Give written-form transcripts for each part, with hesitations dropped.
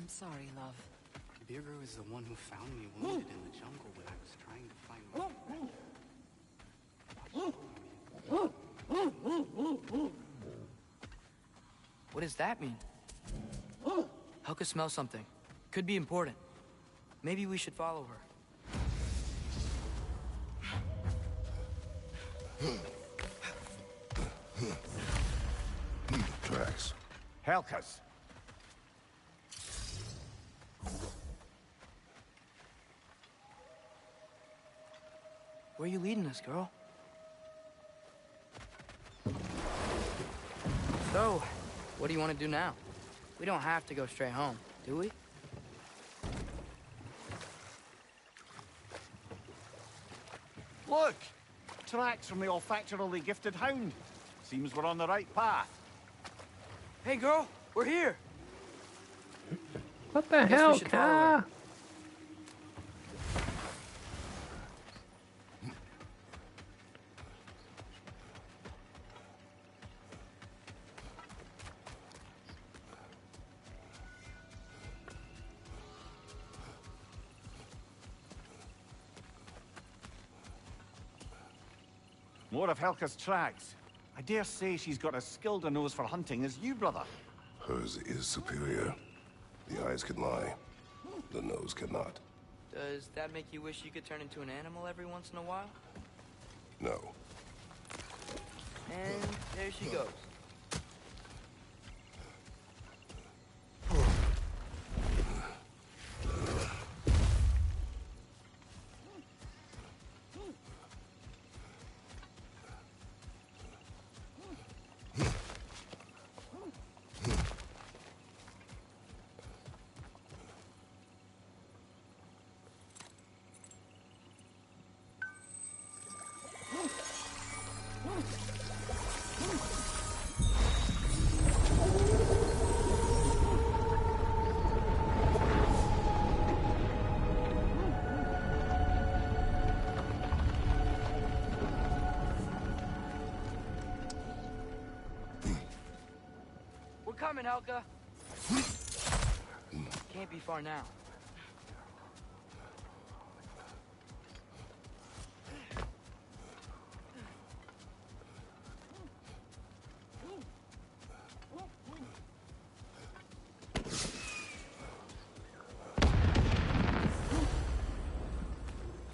I'm sorry, love. Birger is the one who found me wounded in the jungle when I was trying to find my friend. What does that mean? Helga smells something. Could be important. Maybe we should follow her. Tracks. Helka's. Where are you leading us, girl? So, what do you want to do now? We don't have to go straight home, do we? Look! Tracks from the olfactorily gifted hound. Seems we're on the right path. Hey, girl, we're here. What the hell, Ka? More of Helka's tracks. I dare say she's got as skilled a nose for hunting as you, brother. Hers is superior. The eyes can lie. The nose cannot. Does that make you wish you could turn into an animal every once in a while? No. And there she goes. Coming, Helga. Can't be far now.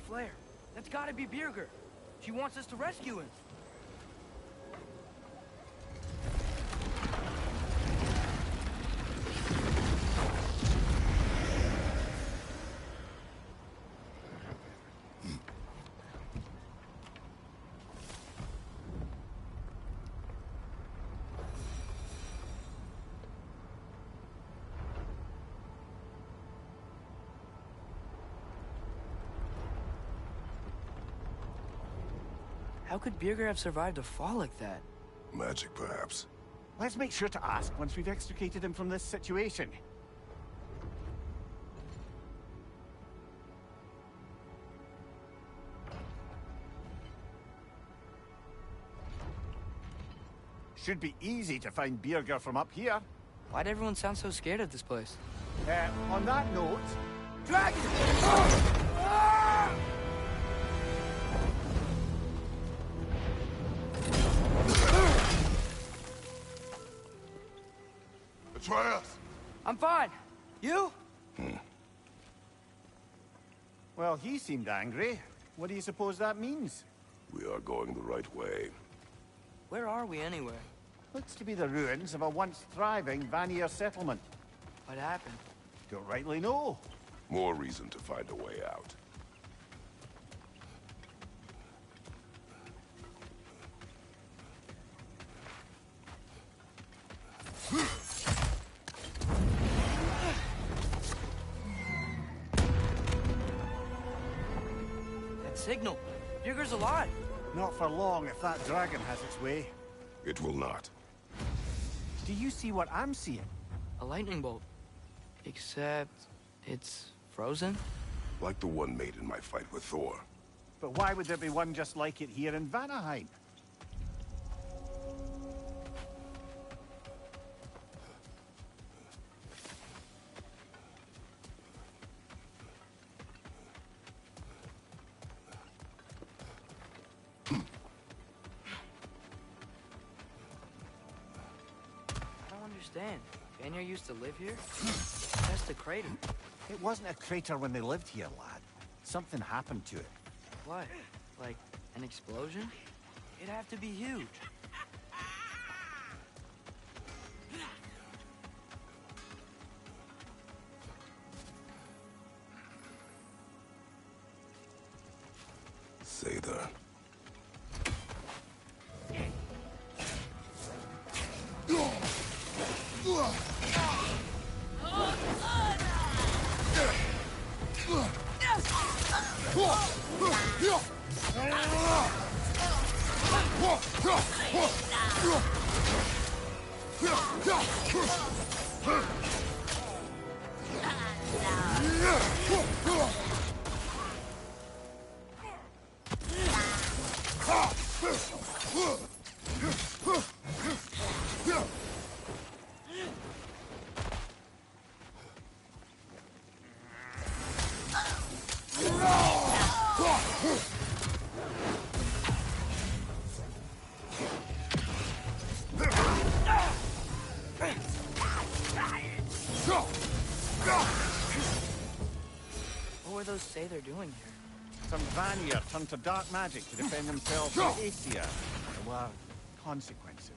Flare, that's gotta be Birger. She wants us to rescue him. How could Birger have survived a fall like that? Magic, perhaps. Let's make sure to ask once we've extricated him from this situation. Should be easy to find Birger from up here. Why'd everyone sound so scared of this place? On that note... Dragon! Atreus! I'm fine. You? Well, he seemed angry. What do you suppose that means? We are going the right way. Where are we anyway? Looks to be the ruins of a once thriving Vanir settlement. What happened? Don't rightly know. More reason to find a way out. That signal. Birger's alive. Not for long if that dragon has its way. It will not. Do you see what I'm seeing? A lightning bolt. Except it's frozen? Like the one made in my fight with Thor. But why would there be one just like it here in Vanaheim? understand. Vanya used to live here? That's the crater. It wasn't a crater when they lived here, lad. Something happened to it. What? Like, an explosion? It'd have to be huge. Sather. What were those Sather doing here? Some Vanir turned to dark magic to defend themselves from Aesir. There were consequences.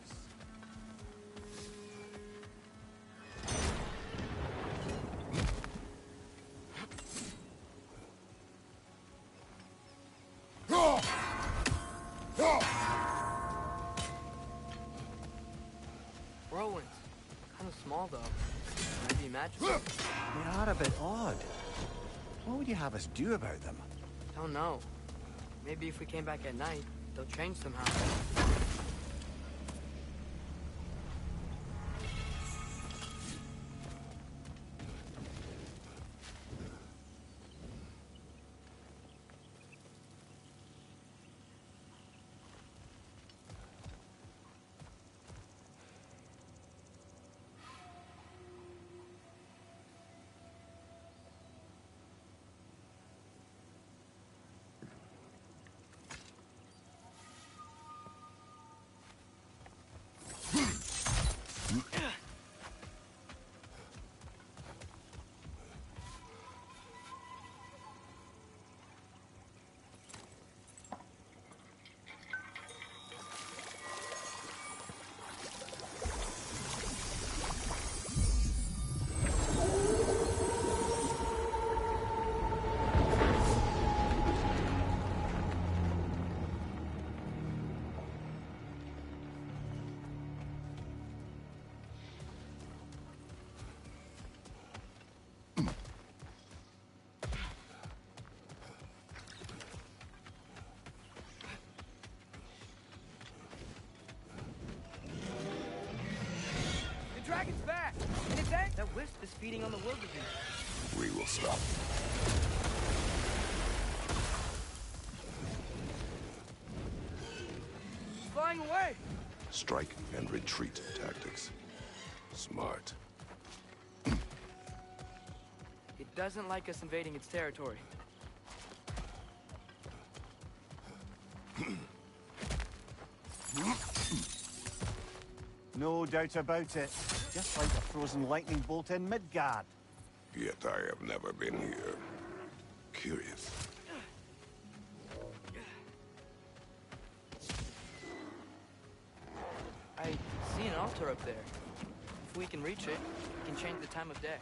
Whirlwinds. Kind of small, though. Maybe magical. They are a bit odd. What would you have us do about them? Don't know. Maybe if we came back at night, they'll change somehow. Dragon's back! And it's that? That wisp is feeding on the wildebeest. We will stop. Flying away! Strike and retreat tactics. Smart. It doesn't like us invading its territory. No doubt about it. Just like a frozen lightning bolt in Midgard. Yet I have never been here. Curious. I see an altar up there. If we can reach it, we can change the time of day.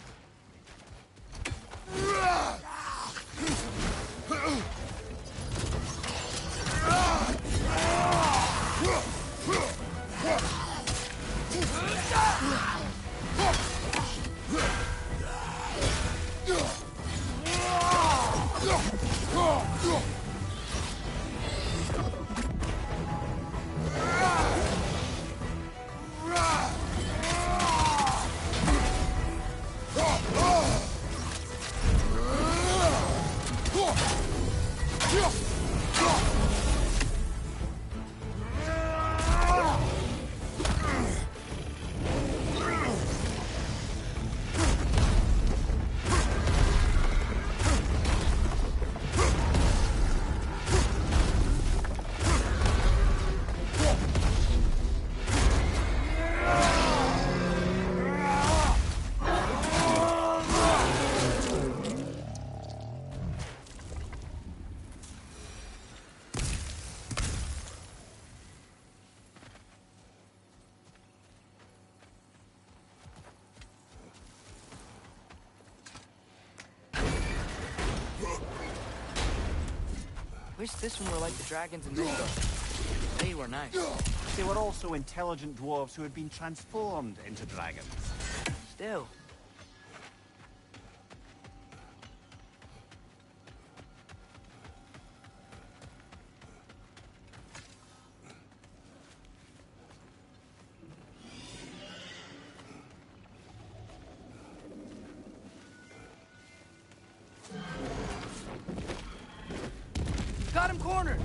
Wish this one were like the dragons in this book. They were nice. They were also intelligent dwarves who had been transformed into dragons. Still. Got him cornered!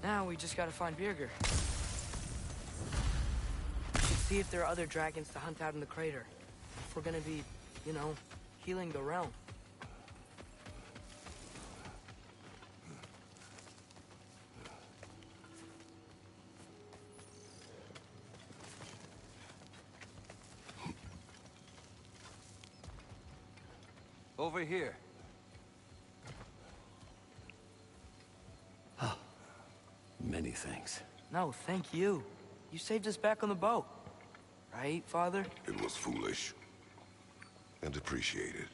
Now we just gotta find Birger. We should see if there are other dragons to hunt out in the crater. If we're gonna be, you know, healing the realm. Over here. Many thanks. No, thank you. You saved us back on the boat. Right, Father? It was foolish. And appreciated.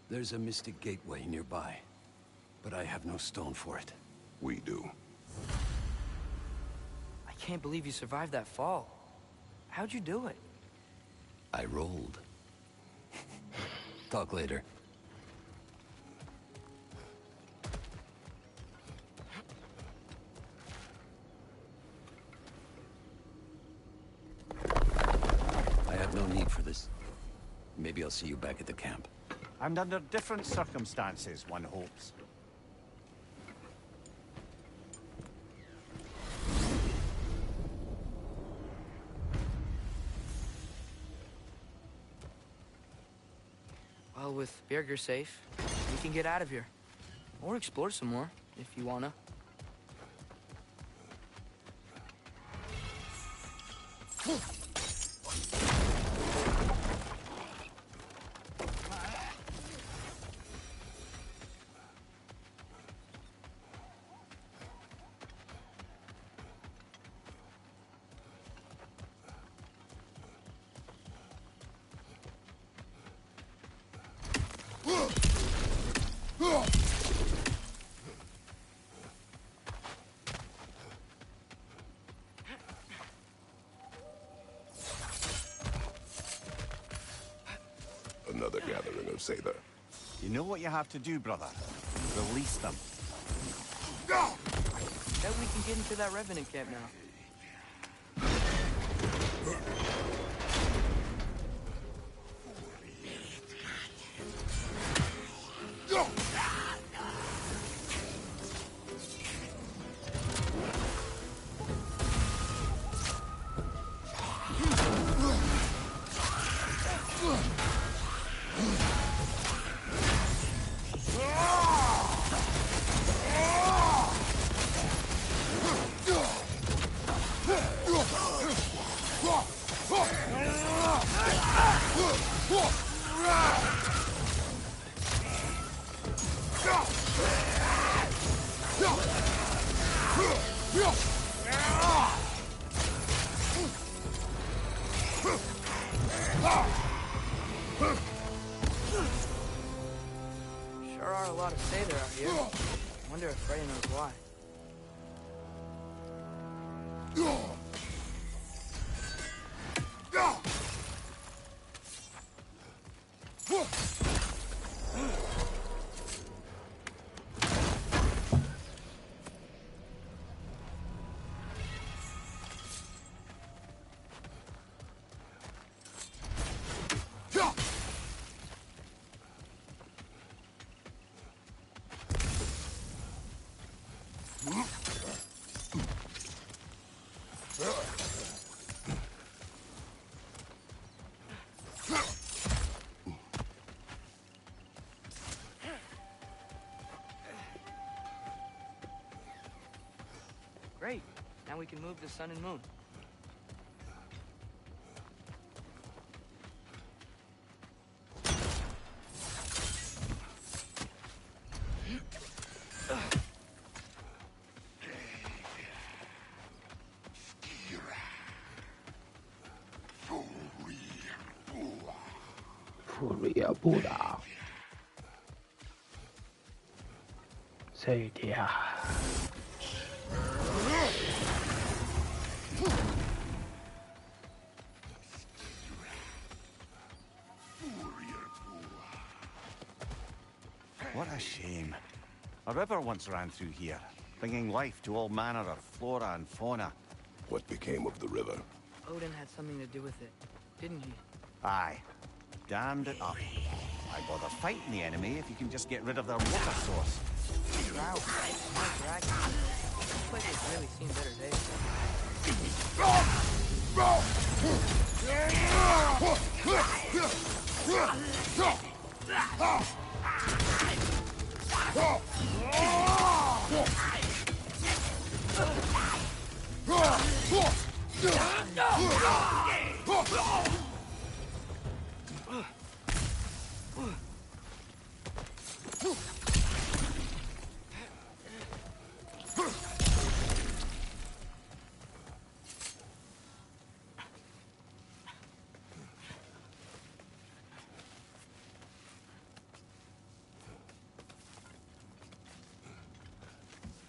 There's a mystic gateway nearby, but I have no stone for it. We do. I can't believe you survived that fall. How'd you do it? I rolled. Talk later. No need for this. Maybe I'll see you back at the camp. And under different circumstances, one hopes. Well, with Birger safe, we can get out of here. Or explore some more, if you wanna. Another gathering of Sather. You know what you have to do, brother? Release them. Bet we can get into that Revenant camp now. Sure are a lot of Sather out here. Wonder if Freya knows why. Great. Now we can move the sun and moon. Furia Buddha. Say dear. What a shame. A river once ran through here, bringing life to all manner of flora and fauna. What became of the river? Odin had something to do with it, didn't he? Aye. Dammed it up. Why bother fighting the enemy if you can just get rid of their water source? Drought, more dragons. This place has really seen better days.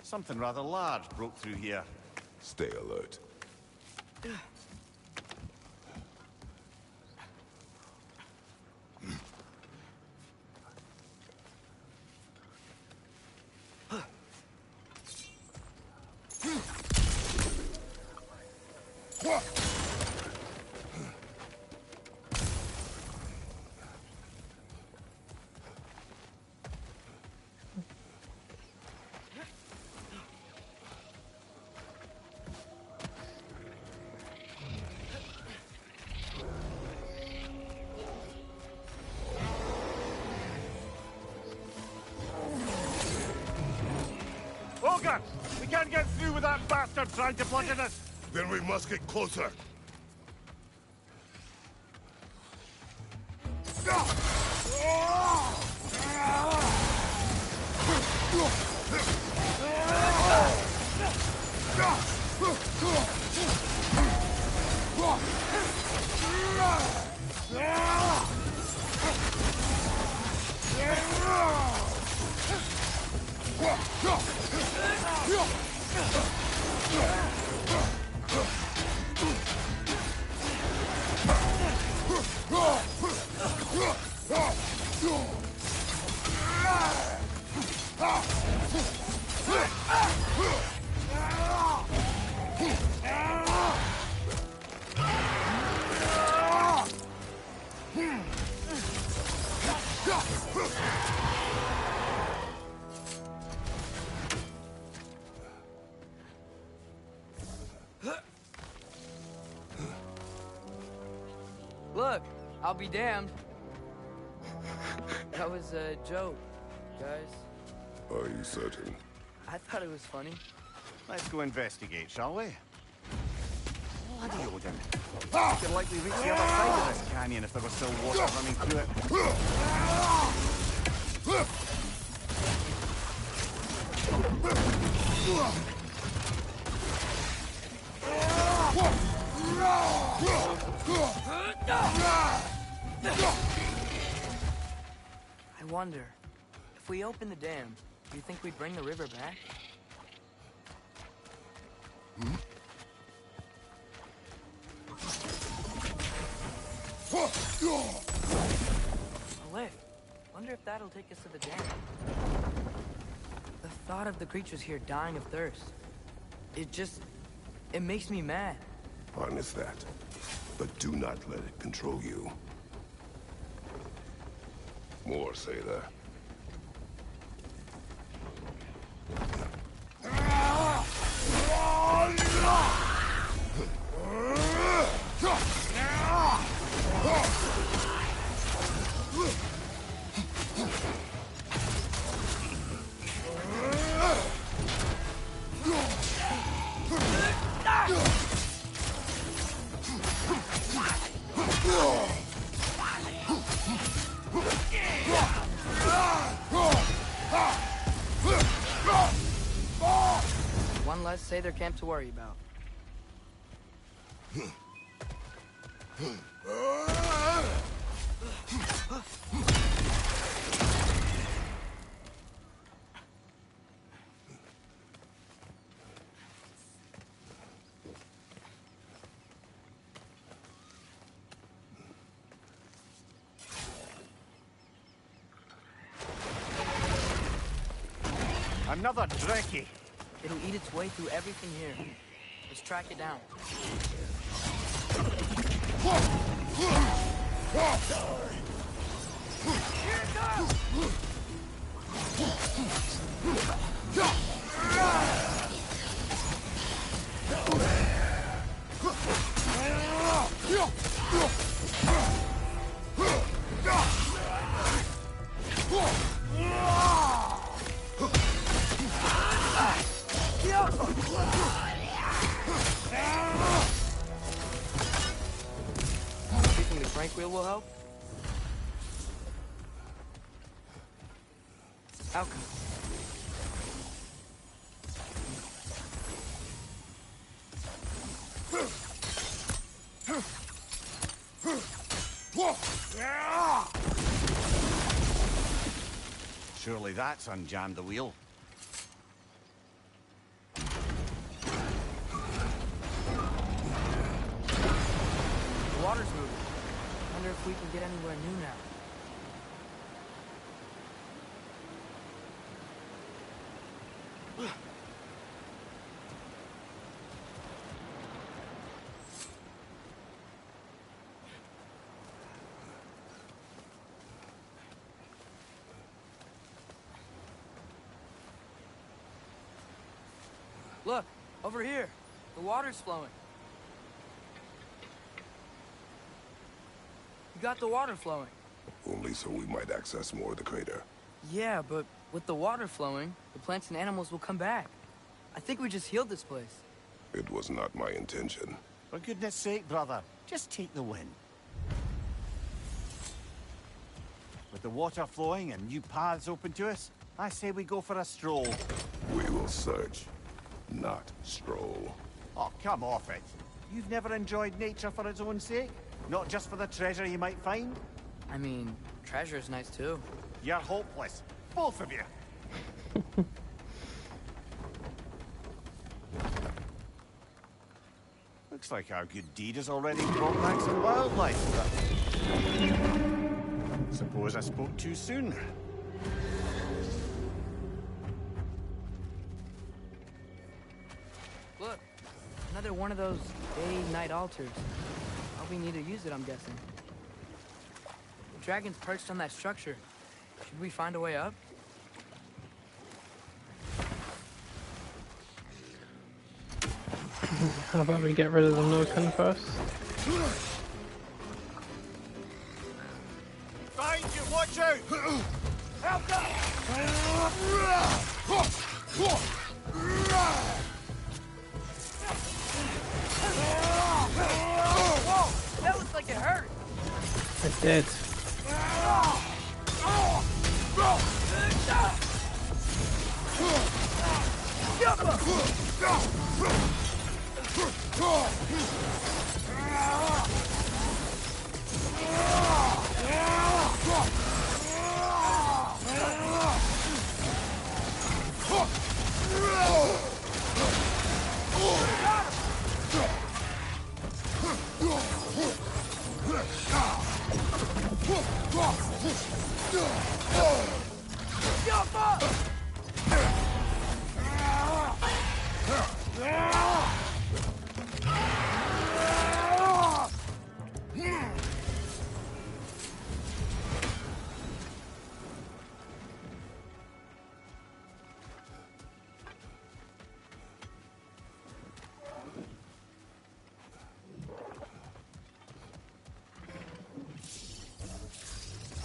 Something rather large broke through here. Stay alert. Ogre! We can't get through with that bastard trying to bludgeon us! Then we must get closer. Look, I'll be damned. That was a joke, guys. Are you certain? I thought it was funny. Let's go investigate, shall we? Bloody Odin. We could likely reach the other side of this canyon if there was still water running through it. I wonder, if we open the dam, do you think we'd bring the river back? Olay, wonder if that'll take us to the dam. The thought of the creatures here dying of thirst, it makes me mad. Harness that, but do not let it control you. More, sailor. One less Sather camp to worry about. Another Drekkie. It'll eat its way through everything here. Let's track it down. Think the crank wheel will help? Outcome. Surely that's unjammed the wheel. The water's moving. Wonder if we can get anywhere new now. Look, over here. The water's flowing. You got the water flowing. Only so we might access more of the crater. Yeah, but with the water flowing, the plants and animals will come back. I think we just healed this place. It was not my intention. For goodness sake, brother, just take the win. With the water flowing and new paths open to us, I say we go for a stroll. We will search, not stroll. Oh, come off it. You've never enjoyed nature for its own sake? Not just for the treasure you might find? I mean, treasure's nice too. You're hopeless. Both of you. Looks like our good deed has already brought back some wildlife. Suppose I spoke too soon. Look, another one of those day-night altars. We need to use it, I'm guessing. The dragon's perched on that structure. Should we find a way up? How about we get rid of the Norcan first? Find you, watch out! Help them! Whoa! That looks like it hurt! It did.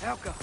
Helka.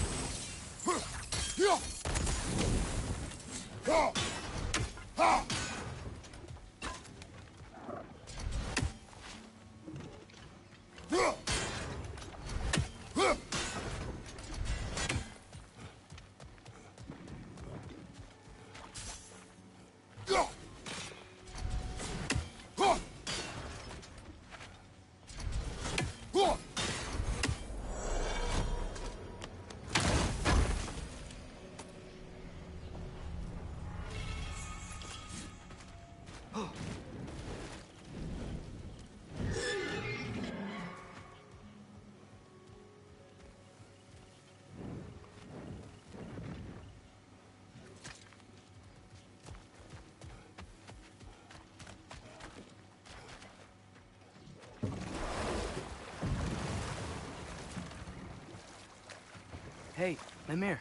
Hey, Mimir.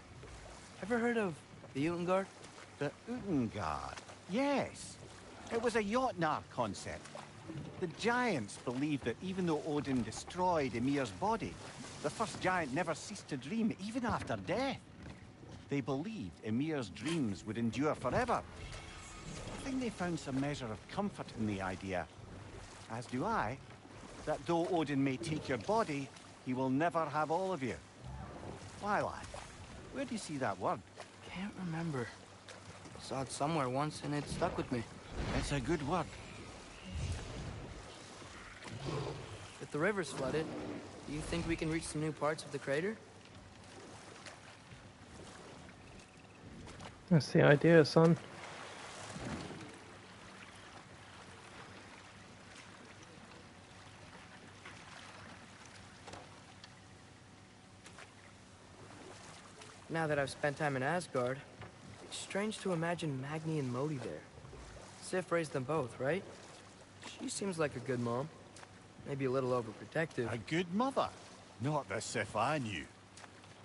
Ever heard of the Utengard? The Utengard? Yes. It was a Jotnar concept. The giants believed that even though Odin destroyed Ymir's body, the first giant never ceased to dream, even after death. They believed Ymir's dreams would endure forever. I think they found some measure of comfort in the idea, as do I, that though Odin may take your body, he will never have all of you. Why, lad? Where do you see that word? Can't remember. Saw it somewhere once and it stuck with me. It's a good word. If the river's flooded, do you think we can reach some new parts of the crater? That's the idea, son. Now that I've spent time in Asgard, it's strange to imagine Magni and Modi there. Sif raised them both, right? She seems like a good mom. Maybe a little overprotective. A good mother. Not the Sif I knew.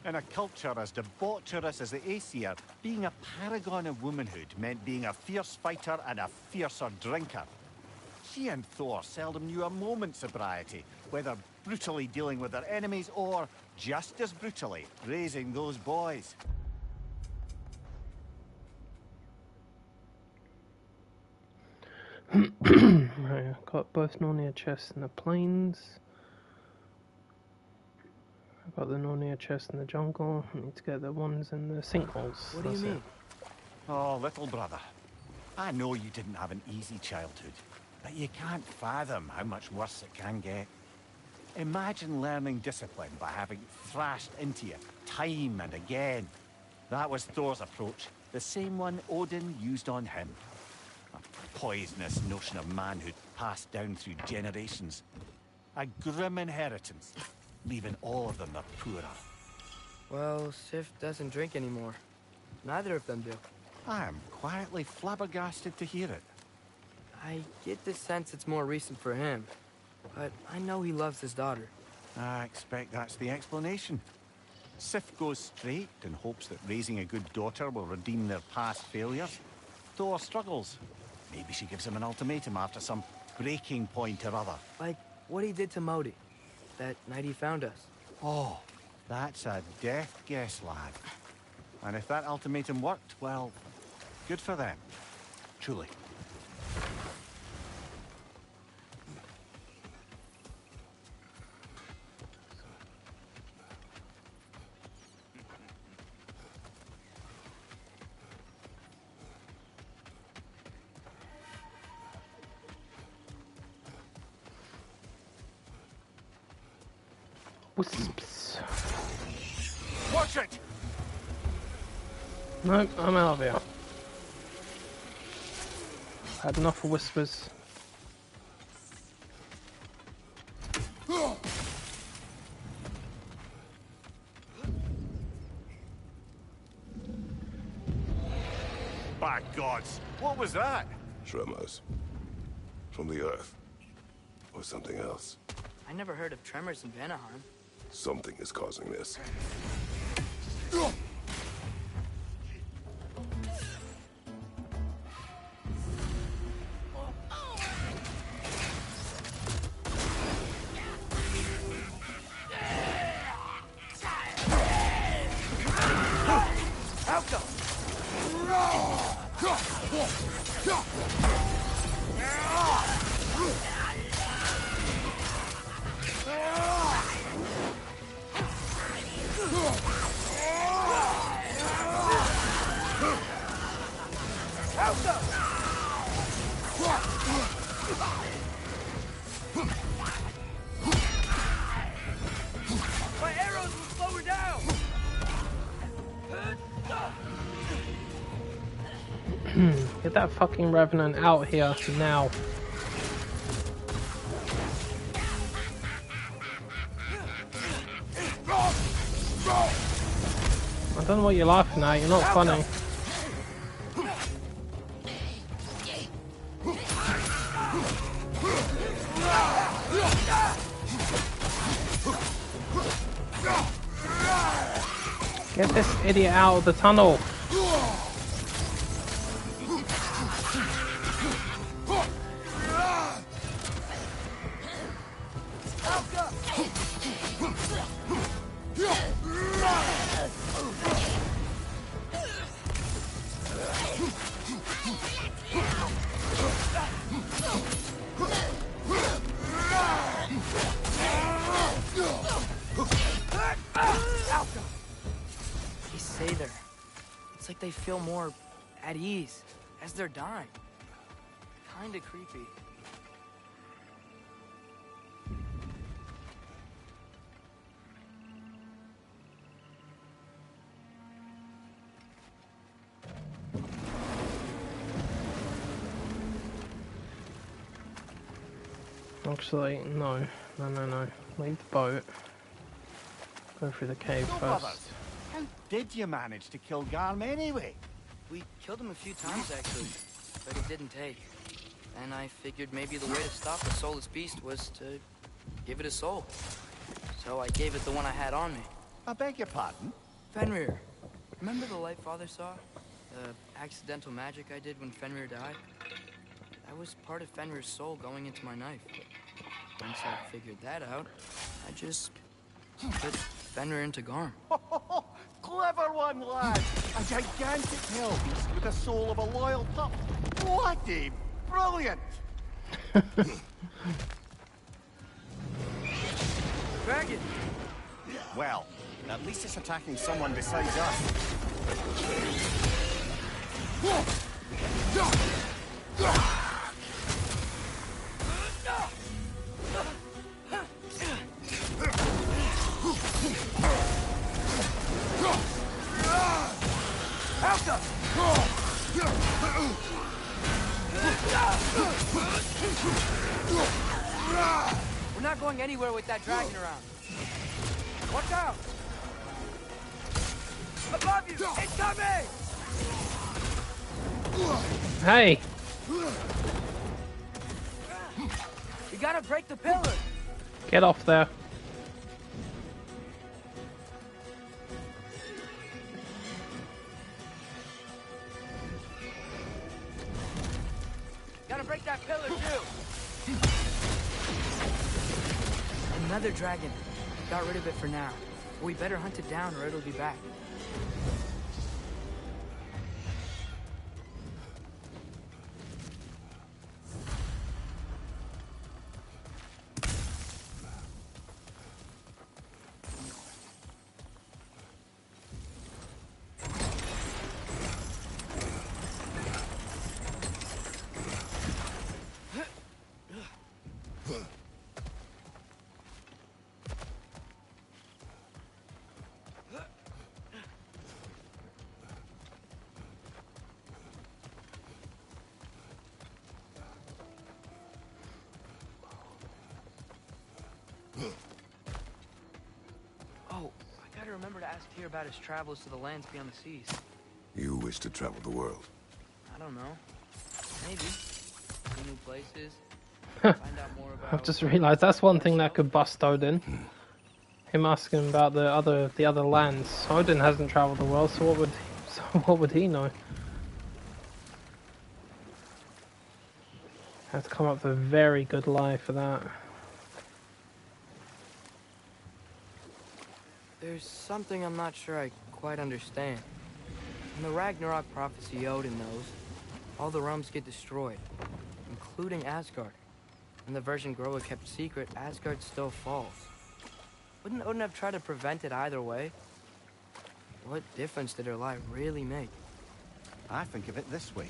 In a culture as debaucherous as the Aesir, being a paragon of womanhood meant being a fierce fighter and a fiercer drinker. She and Thor seldom knew a moment's sobriety, whether brutally dealing with their enemies or, just as brutally, raising those boys. Right, I've got both Nornir chests in the plains. I've got the Nornir chest in the jungle. I need to get the ones in the sinkholes. What do you That's mean? it. Oh, little brother. I know you didn't have an easy childhood, but you can't fathom how much worse it can get. Imagine learning discipline by having thrashed into you time and again. That was Thor's approach, the same one Odin used on him. A poisonous notion of manhood passed down through generations. A grim inheritance, leaving all of them the poorer. Well, Sif doesn't drink anymore. Neither of them do. I am quietly flabbergasted to hear it. I get the sense it's more recent for him, but I know he loves his daughter. I expect that's the explanation. Sif goes straight and hopes that raising a good daughter will redeem their past failures. Thor struggles. Maybe she gives him an ultimatum after some breaking point or other. Like what he did to Modi, that night he found us. Oh, that's a death guess, lad. And if that ultimatum worked, well, good for them. Truly. Wisps. Watch it! Nope, I'm out of here. Had enough of whispers. my gods! What was that? Tremors. From the Earth. Or something else. I never heard of tremors in Vanaheim. Something is causing this. My arrows will slow her down! Get that fucking revenant out here now. I don't know what you're laughing at, you're not funny. Get this idiot out of the tunnel. They say they're... It's like they feel more at ease as they're dying. Kinda creepy. Actually, no. No. Leave the boat. Go through the cave No, first. brothers. How did you manage to kill Garm anyway? We killed him a few times, actually, but it didn't take. And I figured maybe the way to stop a soulless beast was to give it a soul. So I gave it the one I had on me. I beg your pardon? Fenrir. Remember the light Father saw? The accidental magic I did when Fenrir died? That was part of Fenrir's soul going into my knife. Once I figured that out, I just put Fenrir into Garm. Clever one, lad! A gigantic hell beast with the soul of a loyal pup. Bloody brilliant! Dragon! Well, at least it's attacking someone besides us. We're not going anywhere with that dragon around. Watch out! Above you! Incoming! Hey! We gotta break the pillar! Get off there. Gotta break that pillar too! Another dragon. Got rid of it for now. We better hunt it down or it'll be back. Oh, I gotta remember to ask Tyr about his travels to the lands beyond the seas. You wish to travel the world. don't know. Maybe. See new places. Find out more about... I've just realised that's one thing that could bust Odin. Him asking about the other lands. Odin hasn't travelled the world, so what would he know? Have to come up with a very good lie for that. There's something I'm not sure I quite understand. In the Ragnarok prophecy Odin knows, all the realms get destroyed, including Asgard. And the version Groa kept secret, Asgard still falls. Wouldn't Odin have tried to prevent it either way? What difference did her lie really make? I think of it this way.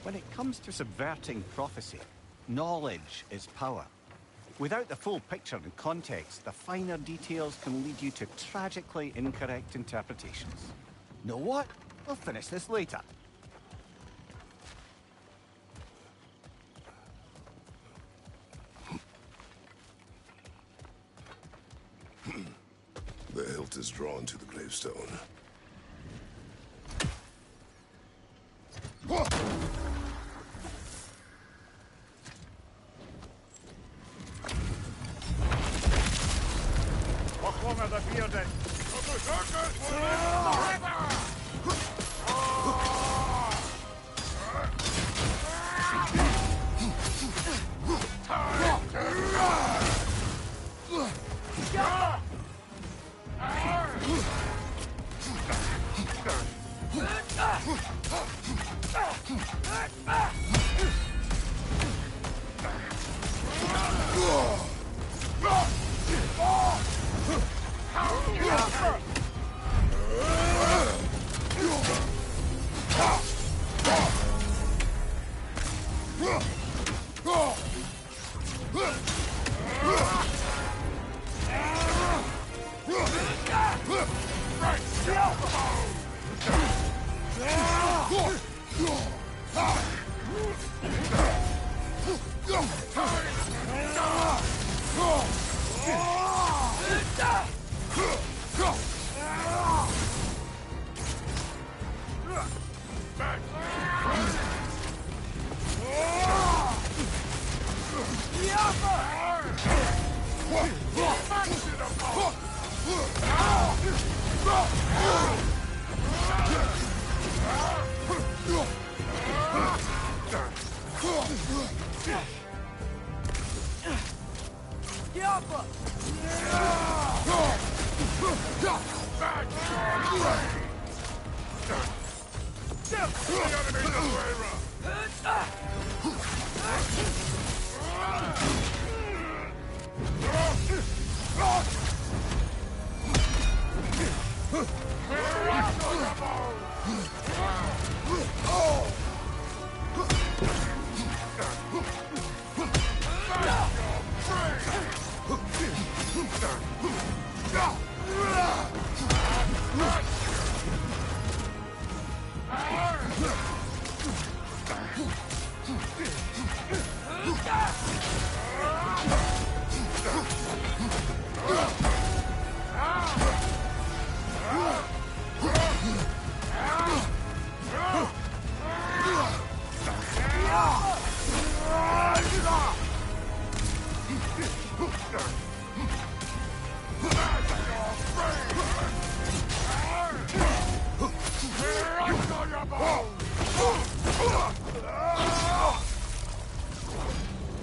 When it comes to subverting prophecy, knowledge is power. Without the full picture and context, the finer details can lead you to tragically incorrect interpretations. Know what? We'll finish this later. The hilt is drawn to the gravestone.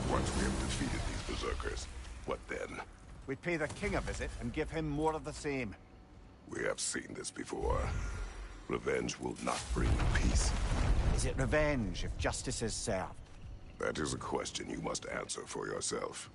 Once we have defeated these berserkers, what then? We pay the king a visit and give him more of the same. We have seen this before. Revenge will not bring peace. Is it revenge if justice is served? That is a question you must answer for yourself.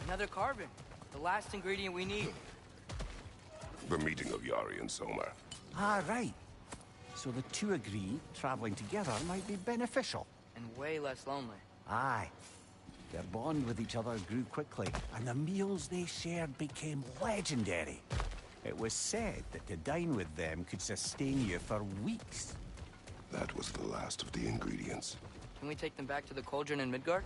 Another carbon. The last ingredient we need. The meeting of Yari and Soma. Ah, right. So the two agree traveling together might be beneficial. And way less lonely. Aye. Their bond with each other grew quickly, and the meals they shared became legendary. It was said that to dine with them could sustain you for weeks. That was the last of the ingredients. Can we take them back to the cauldron in Midgard?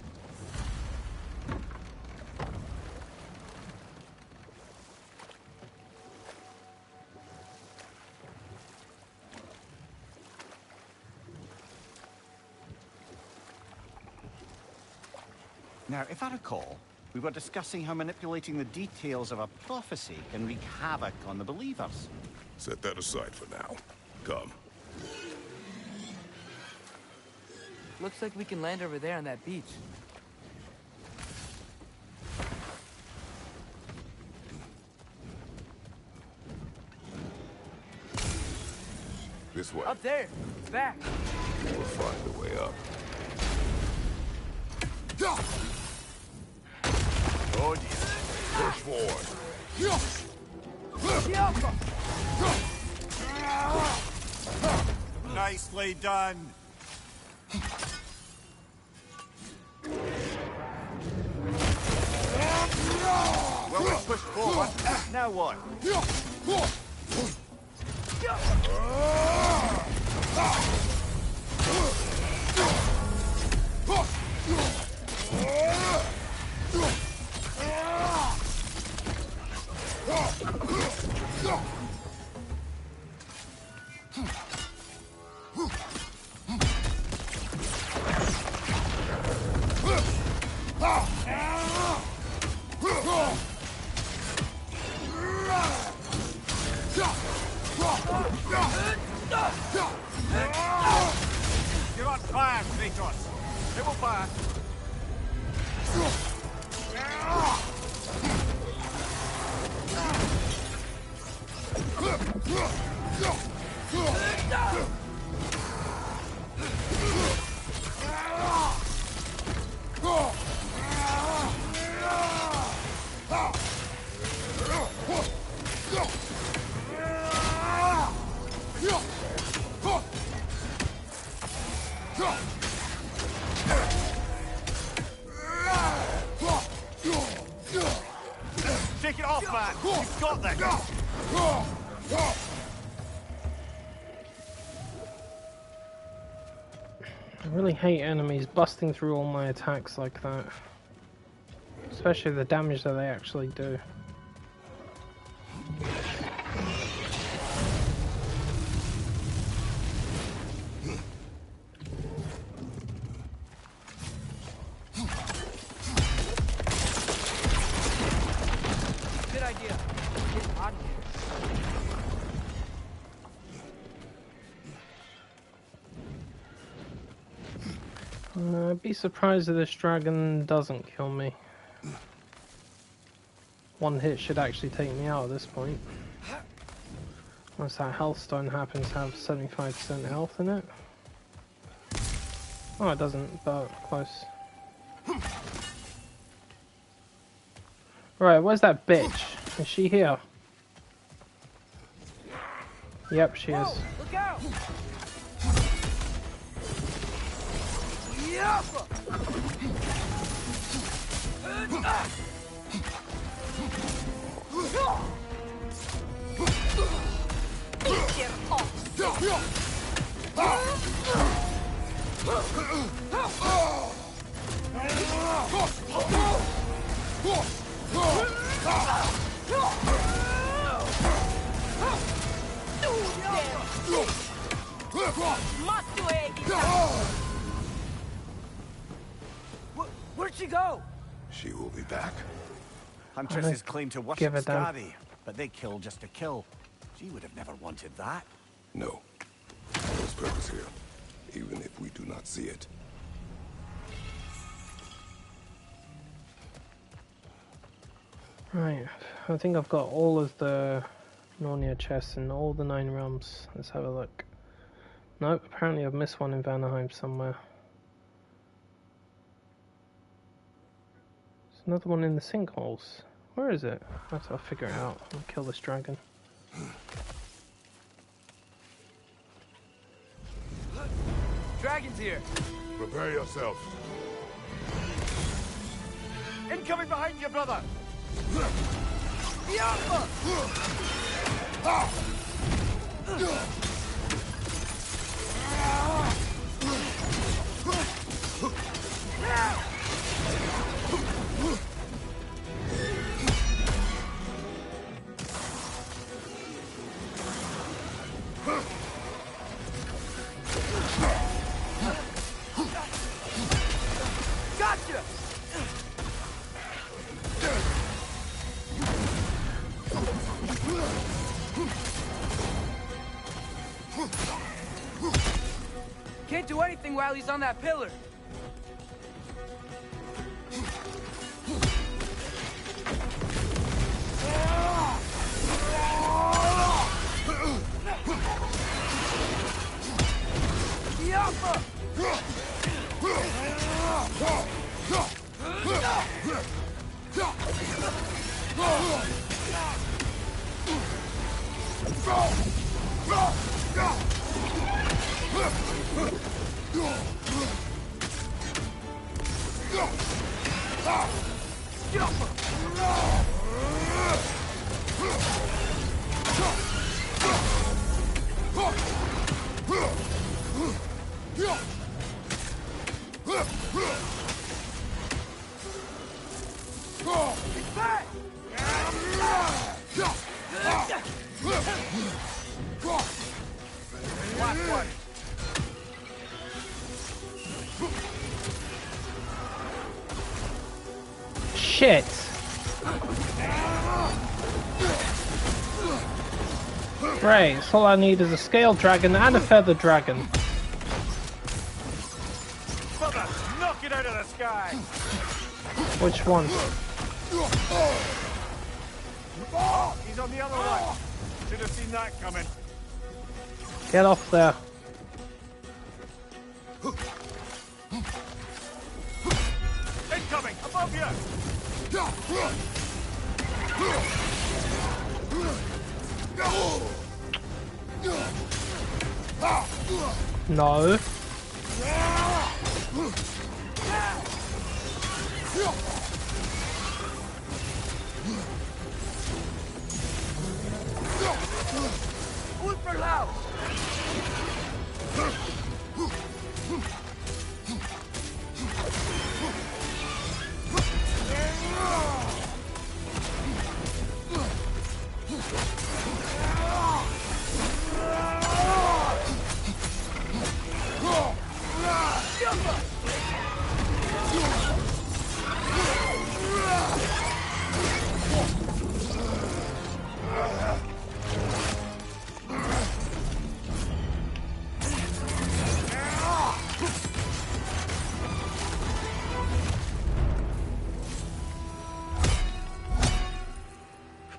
Now, if I recall, we were discussing how manipulating the details of a prophecy can wreak havoc on the believers. Set that aside for now. Come. Looks like we can land over there on that beach. This way. Up there! Back! We'll find a way up. Oh dear. Push forward. Nicely done. Well, we pushed forward. Now what? You're on fire, Kratos. It will fire. Take it off, man. You've got this. I really hate enemies busting through all my attacks like that. Especially the damage that they actually do. Good idea. It's getting hot in here. I'd be surprised if this dragon doesn't kill me. One hit should actually take me out at this point. Once that health stone happens to have 75% health in it. Oh, it doesn't, but close. Right, where's that bitch? Is she here? Yep, she is. Look out! Where'd she go? She will be back. Huntress's claim to worship give a damn. Skadi, but they kill just to kill. She would have never wanted that. No. There's purpose here, even if we do not see it. Right, I think I've got all of the Narnia chests in all the 9 realms. Let's have a look. Nope, apparently I've missed one in Vanaheim somewhere. There's another one in the sinkholes. Where is it? I'll figure it out. I'll kill this dragon. Dragon's here. Prepare yourself. Incoming behind you, brother! Gotcha! Can't do anything while he's on that pillar. Shit! Right, so all I need is a scale dragon and a feather dragon. Brother, knock it out of the sky! Which one? Oh, he's on the other one. Should have seen that coming. Get off there. Incoming, above you! No. Ultra loud!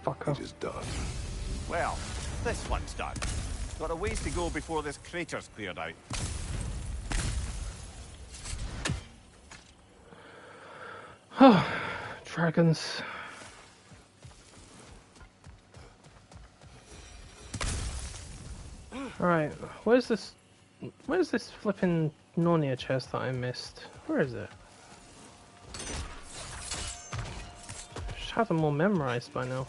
Fucker. It is done. Well, this one's done. Got a ways to go before this crater's cleared out. Dragons. Alright, where's this flipping Narnia chest that I missed? Where is it? Should have them all memorized by now.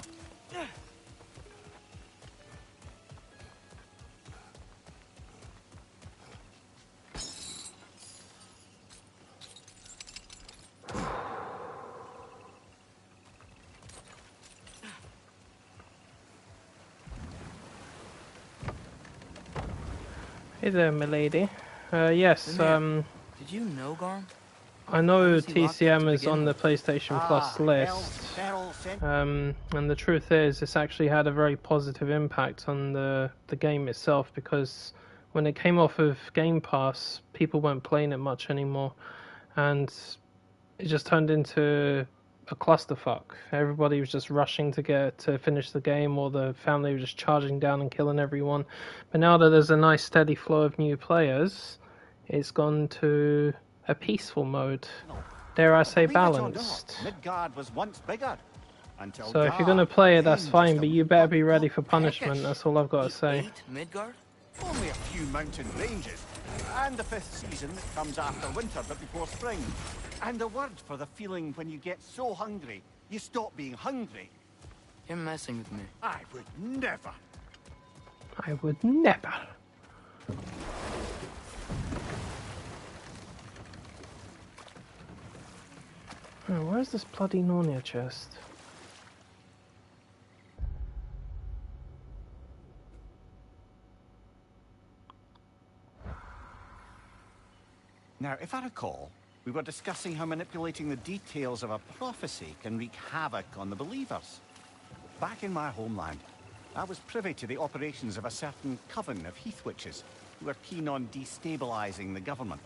Hey there, milady. Yes, Did you know, Garm? I know was he locked up to TCM is begin on the with? PlayStation Plus list, and the truth is, it's actually had a very positive impact on the game itself, because when it came off of Game Pass, people weren't playing it much anymore, and it just turned into a clusterfuck. Everybody was just rushing to finish the game, or the family was just charging down and killing everyone. But now that there's a nice steady flow of new players, it's gone to a peaceful mode. Dare I say balanced. Midgard was once bigger. Until So if you're gonna play it, that's fine, but you better be ready for punishment. peckish. That's all I've got to say. Midgard? Only a few mountain ranges. And the 5th season that comes after winter but before spring. And the word for the feeling when you get so hungry, you stop being hungry. You're messing with me. I would never. I would never. Oh, where's this bloody Narnia chest? Now, if I recall, we were discussing how manipulating the details of a prophecy can wreak havoc on the believers. Back in my homeland, I was privy to the operations of a certain coven of heath witches who were keen on destabilizing the government.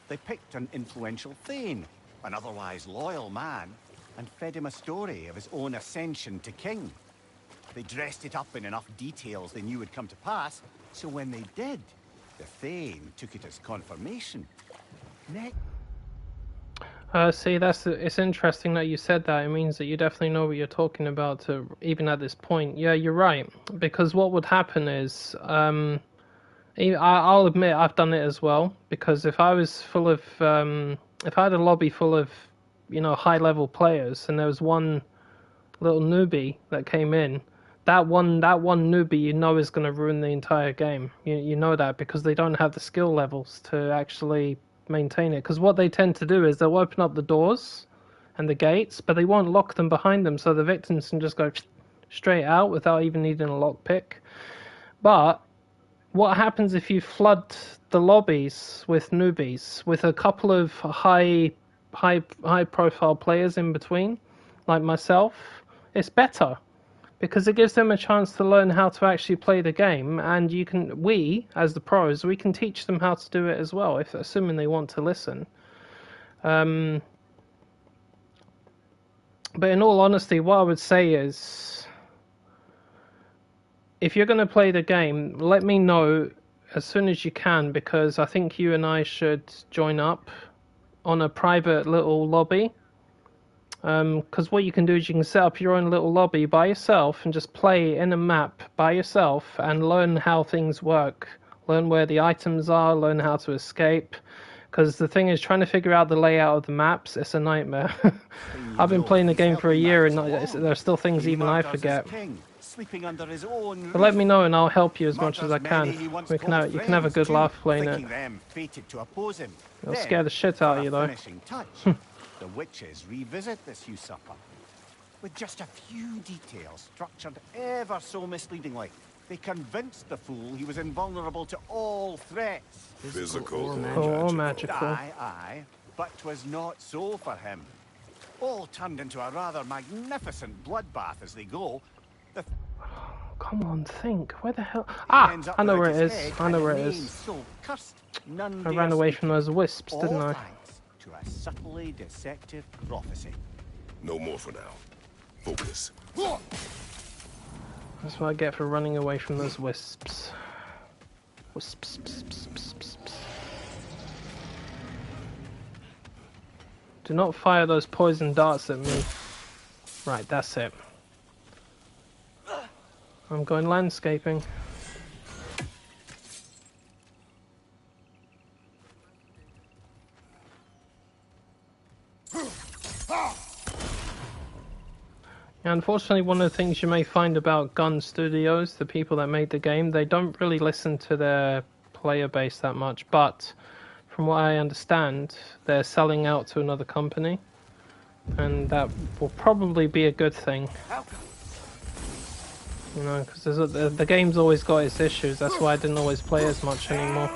They picked an influential Thane, an otherwise loyal man, and fed him a story of his own ascension to king. They dressed it up in enough details they knew would come to pass, so when they did, the Thane took it as confirmation. See, it's interesting that you said that. It means that you definitely know what you're talking about, even at this point. Yeah, you're right. Because what would happen is, I'll admit I've done it as well. Because if I was full of, if I had a lobby full of, high-level players, and there was one little newbie that came in, that one newbie is going to ruin the entire game. You know that because they don't have the skill levels to actually maintain it. Because what they tend to do is they'll open up the doors and the gates, but they won't lock them behind them, so the victims can just go straight out without even needing a lockpick. But what happens if you flood the lobbies with newbies, with a couple of high profile players in between, like myself? It's better. Because it gives them a chance to learn how to actually play the game, and we, as the pros, we can teach them how to do it as well, assuming they want to listen. But in all honesty, what I would say is, if you're going to play the game, let me know as soon as you can, because I think you and I should join up on a private little lobby. Because what you can do is you can set up your own little lobby by yourself and just play in a map by yourself and learn how things work. Learn where the items are, learn how to escape. Because the thing is, trying to figure out the layout of the maps, it's a nightmare. I've been playing the game for a year and there are still things even I forget. But let me know and I'll help you as much as I can. You can have a good laugh playing it. It'll scare the shit out of you though. The witches revisit this usurper with just a few details structured ever so misleadingly. They convinced the fool he was invulnerable to all threats. Physical or magical. Aye, but 'twas not so for him. All turned into a rather magnificent bloodbath as they go. Come on, think. Where the hell? Ah, I know where it is. I know where it is. So cursed, I ran away from those wisps, didn't I? To a subtly deceptive prophecy. No more for now. Focus. That's what I get for running away from those wisps. Wisps. Do not fire those poison darts at me. Right, that's it. I'm going landscaping. Unfortunately, one of the things you may find about Gun Studios, the people that made the game, they don't really listen to their player base that much, but from what I understand, they're selling out to another company, and that will probably be a good thing. You know, because the game's always got its issues, that's why I didn't always play as much anymore.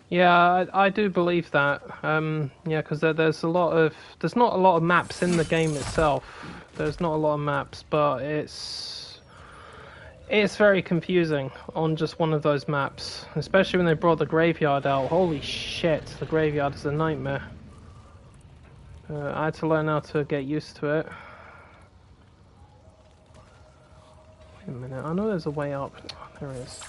Yeah, I do believe that. Yeah, because there's not a lot of maps in the game itself. There's not a lot of maps, but it's very confusing on just one of those maps, especially when they brought the graveyard out. Holy shit, the graveyard is a nightmare. I had to learn how to get used to it. Wait a minute, I know there's a way up. Oh, there it is.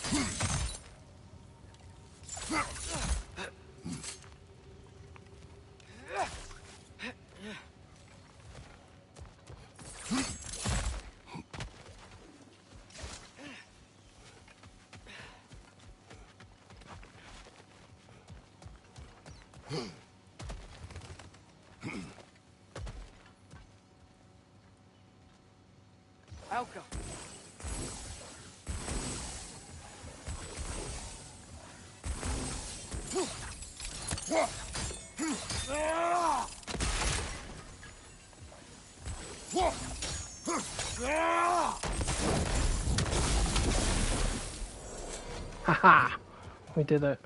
Outcome. Haha! We did it.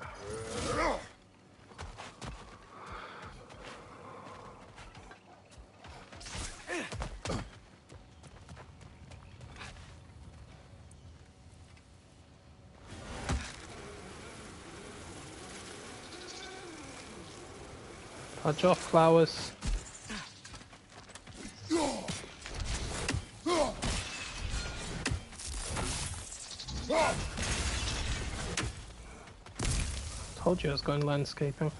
Touch off flowers. Told you I was going landscaping.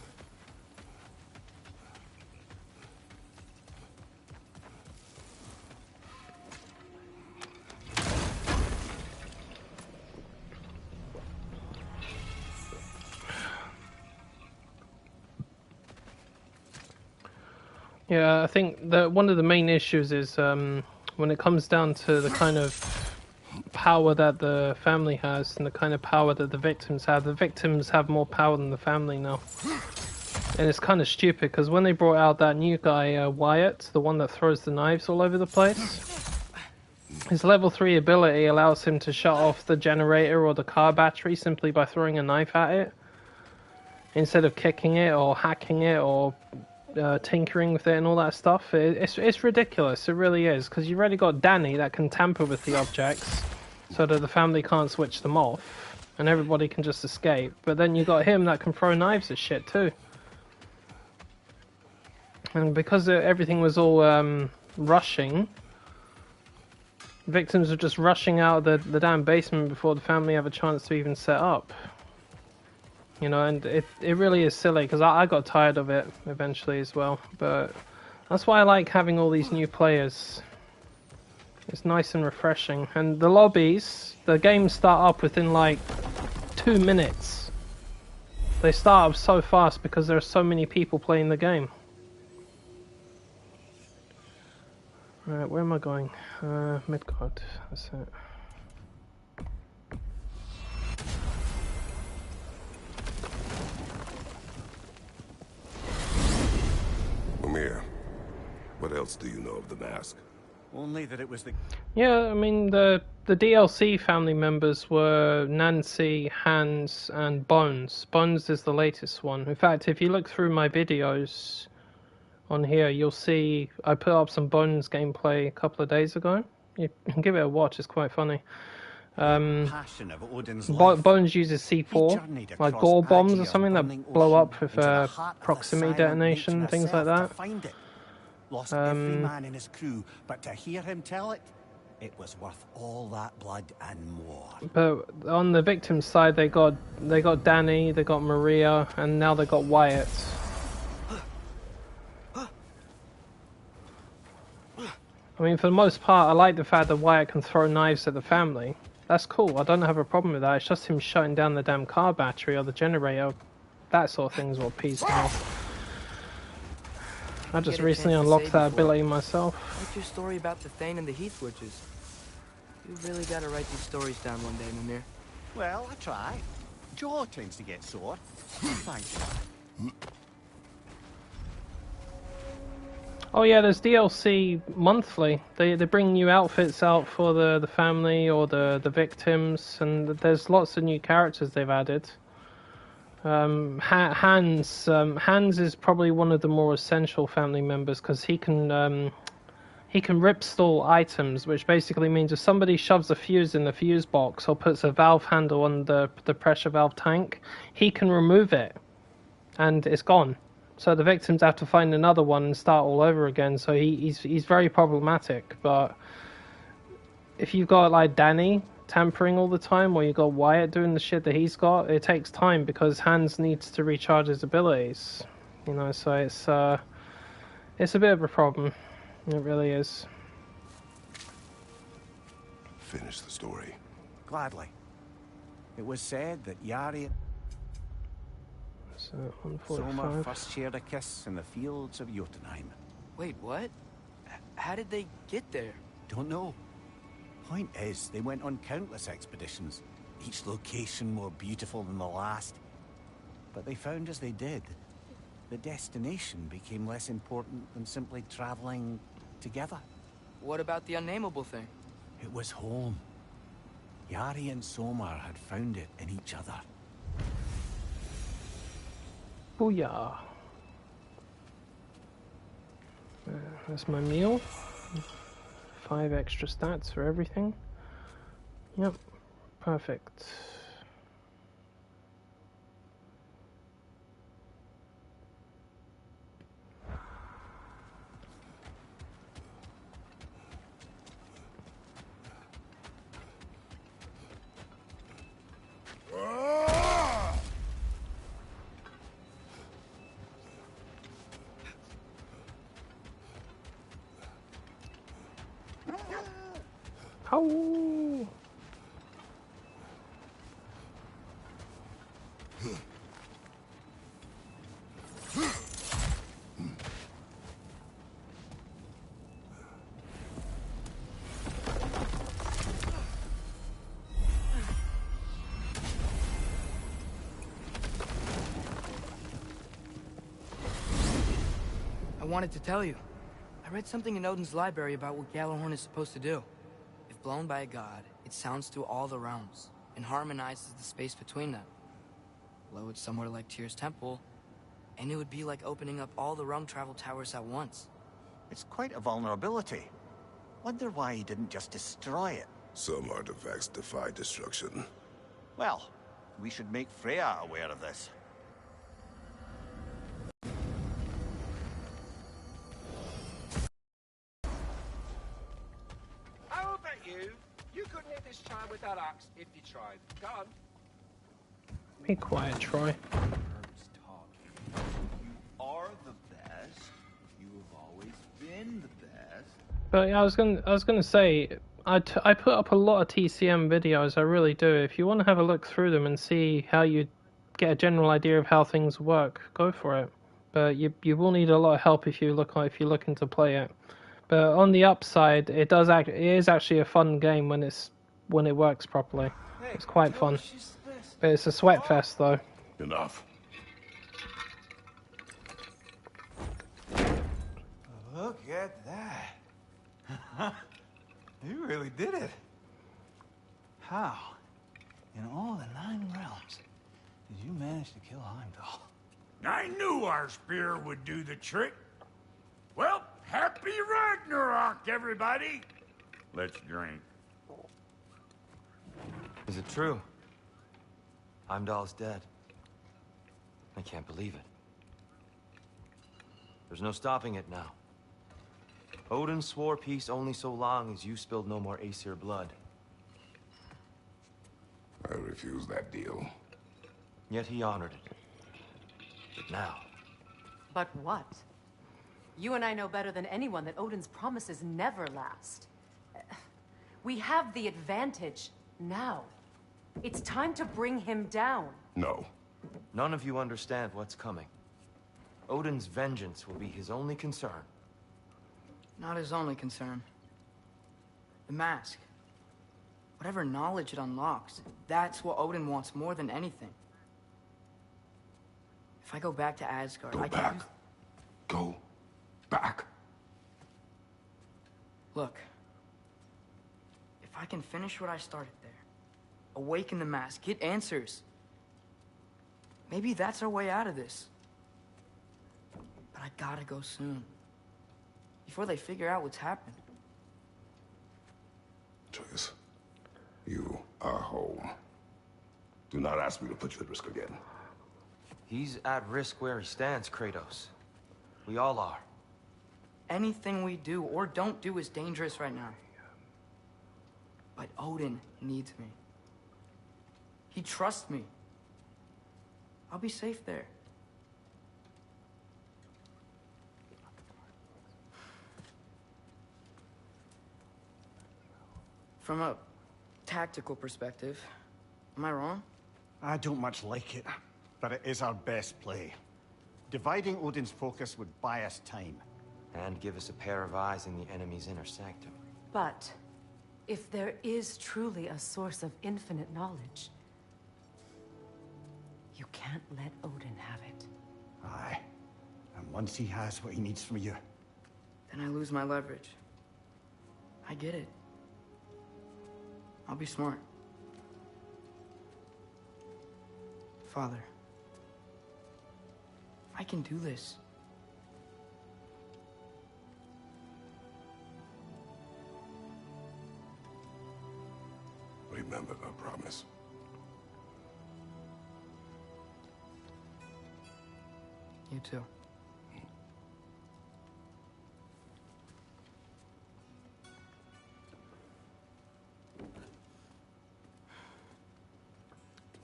Yeah, I think that one of the main issues is when it comes down to the kind of power that the family has and the kind of power that the victims have. The victims have more power than the family now. And it's kind of stupid because when they brought out that new guy, Wyatt, the one that throws the knives all over the place, his level 3 ability allows him to shut off the generator or the car battery simply by throwing a knife at it, instead of kicking it or hacking it or tinkering with it and all that stuff. It's ridiculous, it really is, because you've already got Danny that can tamper with the objects so that the family can't switch them off and everybody can just escape, but then you got him that can throw knives at shit too. And because everything was all rushing, victims were just rushing out of the damn basement before the family have a chance to even set up. You know, and it really is silly, because I got tired of it eventually as well. But that's why I like having all these new players. It's nice and refreshing. And the lobbies, the games start up within like 2 minutes. They start up so fast because there are so many people playing the game. Right, where am I going? Midgard, that's it. Amir, what else do you know of the mask? Only that it was the... Yeah, I mean, the DLC family members were Nancy, Hans, and Bones. Bones is the latest one. In fact, if you look through my videos on here, you'll see I put up some Bones gameplay a couple of days ago. You can give it a watch, it's quite funny. passion of Odin's life. Bones uses C4, like gore bombs or something that blow up with proximity detonation and things like that. Lost every man in his crew, but to hear him tell it, it was worth all that blood and more. But on the victim's side, they got Danny, they got Maria, and now they got Wyatt. I mean, for the most part, I like the fact that Wyatt can throw knives at the family. That's cool, I don't have a problem with that. It's just him shutting down the damn car battery or the generator. That sort of thing is what pees me off. I just recently unlocked that ability myself. What's your story about the Thane and the Heath Witches? You really gotta write these stories down one day, Mimir. Well, I try. Jaw tends to get sore. Thanks. Oh yeah, there's DLC monthly. They bring new outfits out for the family or the victims, and there's lots of new characters they've added. Hans is probably one of the more essential family members because he can rip stall items, which basically means if somebody shoves a fuse in the fuse box or puts a valve handle on the pressure valve tank, he can remove it, and it's gone. So the victims have to find another one and start all over again. So he's very problematic. But if you've got like Danny tampering all the time, or you got Wyatt doing the shit that he's got, it takes time because Hans needs to recharge his abilities, you know. So it's a bit of a problem. It really is. Finish the story. Gladly. It was said that Yari So and 145. Soma first shared a kiss in the fields of Jotunheim. Wait, what? How did they get there? Don't know. Point is, they went on countless expeditions, each location more beautiful than the last. But they found as they did, the destination became less important than simply traveling together. What about the unnameable thing? It was home. Yari and Somar had found it in each other. Booyah. That's my meal. 5 extra stats for everything. Yep, perfect. Oh. I wanted to tell you. I read something in Odin's library about what Gjallarhorn is supposed to do. If blown by a god, it sounds through all the realms and harmonizes the space between them. Blow it somewhere like Tyr's temple, and it would be like opening up all the realm travel towers at once. It's quite a vulnerability. Wonder why he didn't just destroy it. Some artifacts defy destruction. Well, we should make Freya aware of this. I'll bet you couldn't hit this child with that axe if you tried. Go on. Be quiet, Troy. Herb's talking. You are the best. You have always been the best. But yeah, I was gonna say, I put up a lot of TCM videos. I really do. If you want to have a look through them and see how you get a general idea of how things work, go for it. But you will need a lot of help if you're looking to play it. But on the upside, it is actually a fun game when it works properly. It's quite fun. But it's a sweat fest though. Enough. Look at that. You really did it. How, in all the 9 realms, did you manage to kill Heimdall? I knew our spear would do the trick. Well, happy Ragnarok, everybody. Let's drink. Is it true? Heimdall's dead. I can't believe it. There's no stopping it now. Odin swore peace only so long as you spilled no more Aesir blood. I refuse that deal. Yet he honored it. But now... But what? You and I know better than anyone that Odin's promises never last. We have the advantage now. It's time to bring him down. No. None of you understand what's coming. Odin's vengeance will be his only concern. Not his only concern. The mask. Whatever knowledge it unlocks, that's what Odin wants more than anything. If I go back to Asgard, Go back. Go back. Look. If I can finish what I started there, awaken the mask, get answers. Maybe that's our way out of this. But I gotta go soon. Before they figure out what's happened. Atreus, you are home. Do not ask me to put you at risk again. He's at risk where he stands, Kratos. We all are. Anything we do or don't do is dangerous right now. But Odin needs me. He trusts me. I'll be safe there. From a tactical perspective, am I wrong? I don't much like it, but it is our best play. Dividing Odin's focus would buy us time. And give us a pair of eyes in the enemy's inner sanctum. But If there is truly a source of infinite knowledge, you can't let Odin have it. Aye. And once he has what he needs from you... Then I lose my leverage. I get it. I'll be smart. Father, I can do this. Remember our promise. You too.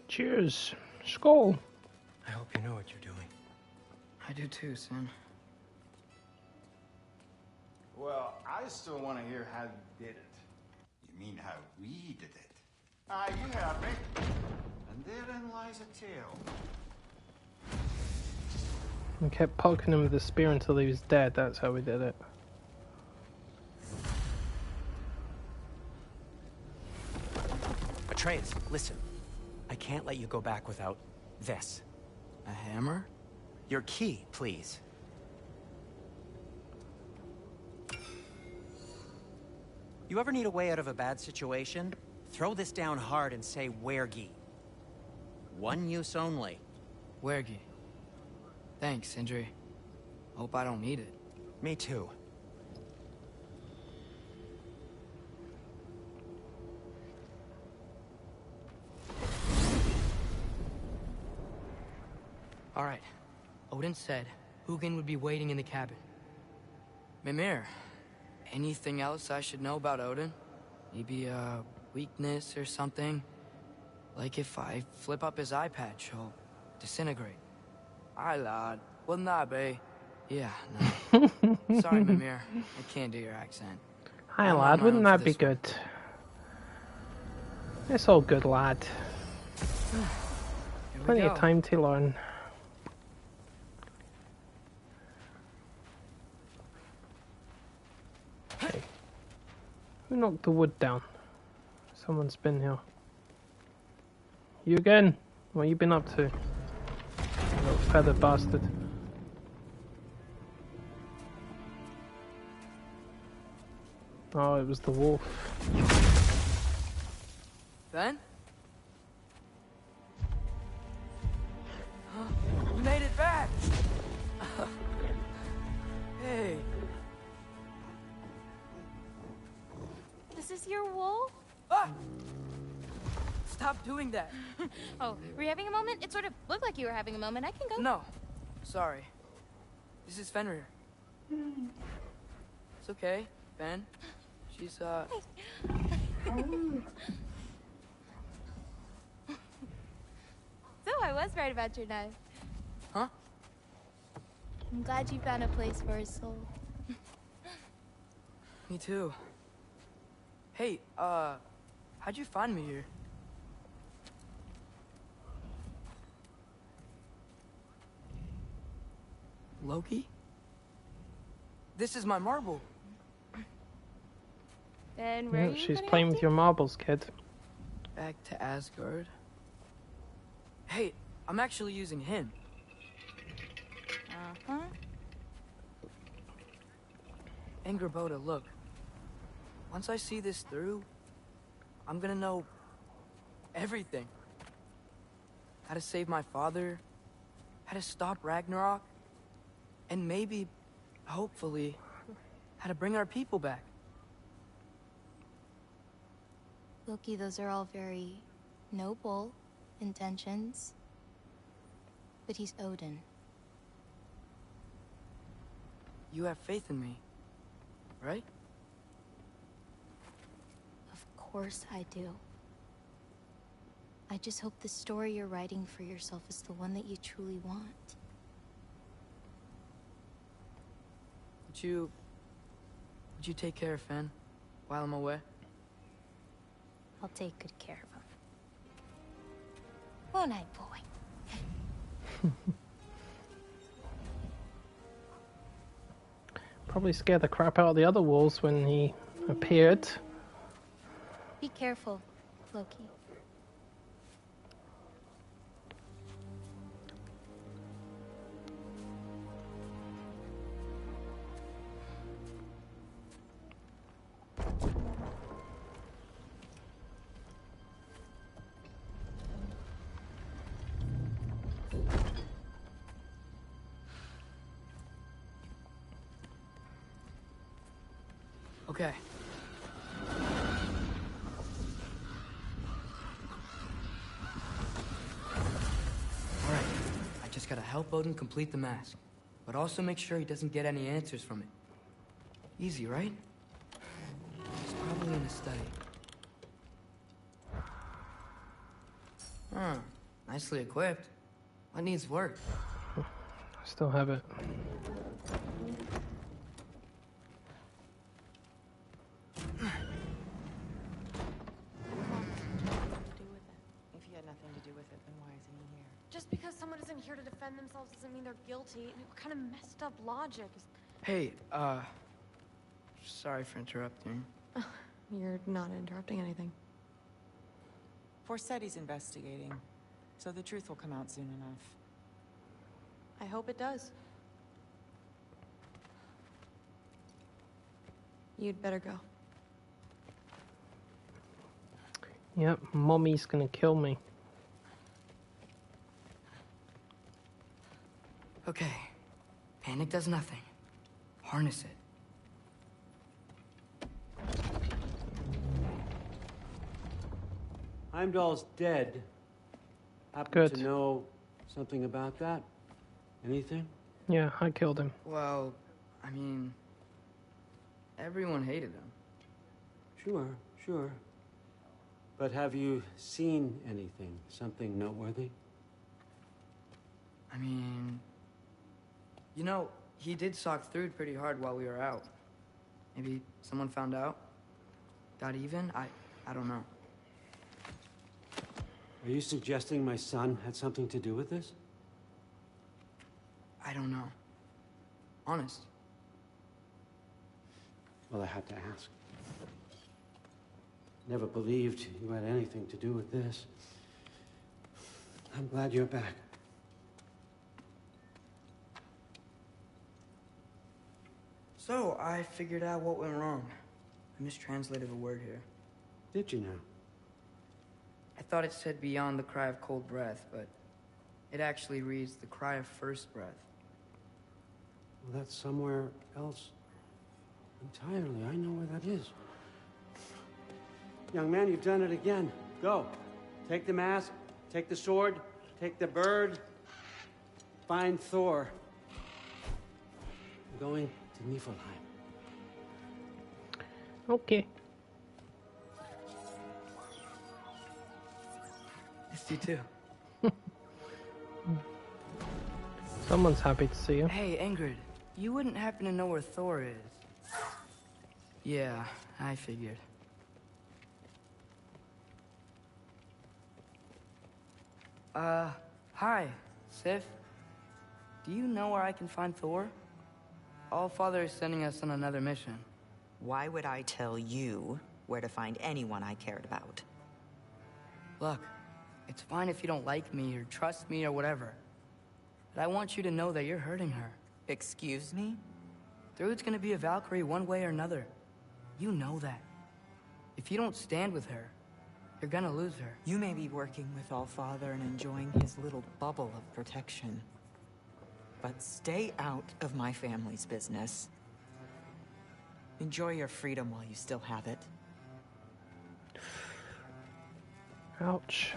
Cheers. Skull. I hope you know what you're doing. I do too, Sin. Well, I still want to hear how you did it. You mean how we did it? Ah, you heard me. And therein lies a tale. We kept poking him with the spear until he was dead. That's how we did it. Atreus, listen. I can't let you go back without this. A hammer? Your key, please. You ever need a way out of a bad situation? Throw this down hard and say Wergi. One use only. Wergi. Thanks, Sindri. Hope I don't need it. Me too. All right. Odin said Hugin would be waiting in the cabin. Mimir, anything else I should know about Odin? Maybe a weakness or something? Like if I flip up his eye patch, he'll disintegrate. Aye, lad. Wouldn't that be? Yeah, no. Sorry, Mimir. I can't do your accent. Hi, I'm on lad. my Wouldn't own for that be this one. good? It's all good, lad. Here we Plenty go. of time to learn. Hey. Who knocked the wood down? Someone's been here. You again? What you been up to? You little feather bastard. Oh, it was the wolf. Ben? You made it back! Hey. This is your wolf? Ah! Stop doing that. Oh, were you having a moment? It sort of looked like you were having a moment. I can go. No. Sorry. This is Fenrir. It's okay, Ben. She's, So I was right about your knife. Huh? I'm glad you found a place for his soul. Me too. Hey, how'd you find me here? Loki? This is my marble. Then where Yeah, are you she's gonna playing have with to? your marbles, kid. Back to Asgard. Hey, I'm actually using him. Uh-huh. Angerboda, look. Once I see this through, I'm gonna know everything. How to save my father, how to stop Ragnarok, and maybe, hopefully, how to bring our people back. Loki, those are all very noble intentions. But he's Odin. You have faith in me, right? Of course I do. I just hope the story you're writing for yourself is the one that you truly want. Would you take care of Fen while I'm away? I'll take good care of him. Won't I, boy? Probably scared the crap out of the other wolves when he appeared. Be careful, Loki. Okay. Alright, I just gotta help Odin complete the mask, but also make sure he doesn't get any answers from it. Easy, right? He's probably in a study. Huh, nicely equipped. What needs work? I still have it. Just because someone isn't here to defend themselves doesn't mean they're guilty. And what kind of messed up logic is... Hey, sorry for interrupting. You're not interrupting anything. Forseti's investigating, so the truth will come out soon enough. I hope it does. You'd better go. Yep, Mommy's gonna kill me. Okay. Panic does nothing. Harness it. Heimdall's dead. Happen Good. to know something about that? Anything? Yeah, I killed him. Well, I mean, everyone hated him. Sure. But have you seen anything? Something noteworthy? I mean, you know, he did sock through it pretty hard while we were out. Maybe someone found out? Got even? I don't know. Are you suggesting my son had something to do with this? I don't know. Honest. Well, I had to ask. Never believed you had anything to do with this. I'm glad you're back. So, I figured out what went wrong. I mistranslated a word here. Did you now? I thought it said beyond the cry of cold breath, but it actually reads the cry of first breath. Well, that's somewhere else entirely. I know where that is. Young man, you've done it again. Go. Take the mask, take the sword, take the bird. Find Thor. I'm going to Niflheim. Okay. Missed you too. Someone's happy to see you. Hey, Ingrid, you wouldn't happen to know where Thor is? Yeah, I figured. Hi, Sif. Do you know where I can find Thor? Allfather is sending us on another mission. Why would I tell you where to find anyone I cared about? Look, it's fine if you don't like me or trust me or whatever. But I want you to know that you're hurting her. Excuse me? Thrud's gonna be a Valkyrie one way or another. You know that. If you don't stand with her, you're gonna lose her. You may be working with Allfather and enjoying his little bubble of protection. But stay out of my family's business. Enjoy your freedom while you still have it. Ouch.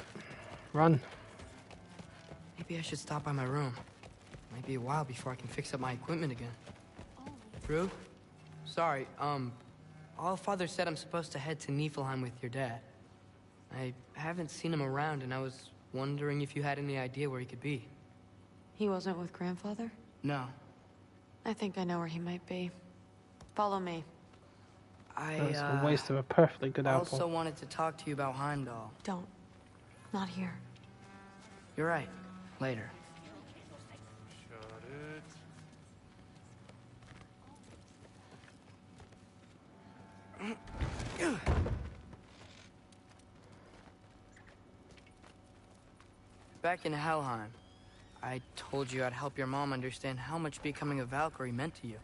Run. Maybe I should stop by my room. Might be a while before I can fix up my equipment again. Thrud? Sorry, Allfather said I'm supposed to head to Niflheim with your dad. I haven't seen him around, and I was wondering if you had any idea where he could be. He wasn't with Grandfather? No. I think I know where he might be. Follow me. That's a waste of a perfectly good I apple. also wanted to talk to you about Heimdall. Don't. Not here. You're right. Later. back in Helheim, I told you I'd help your mom understand how much becoming a Valkyrie meant to you.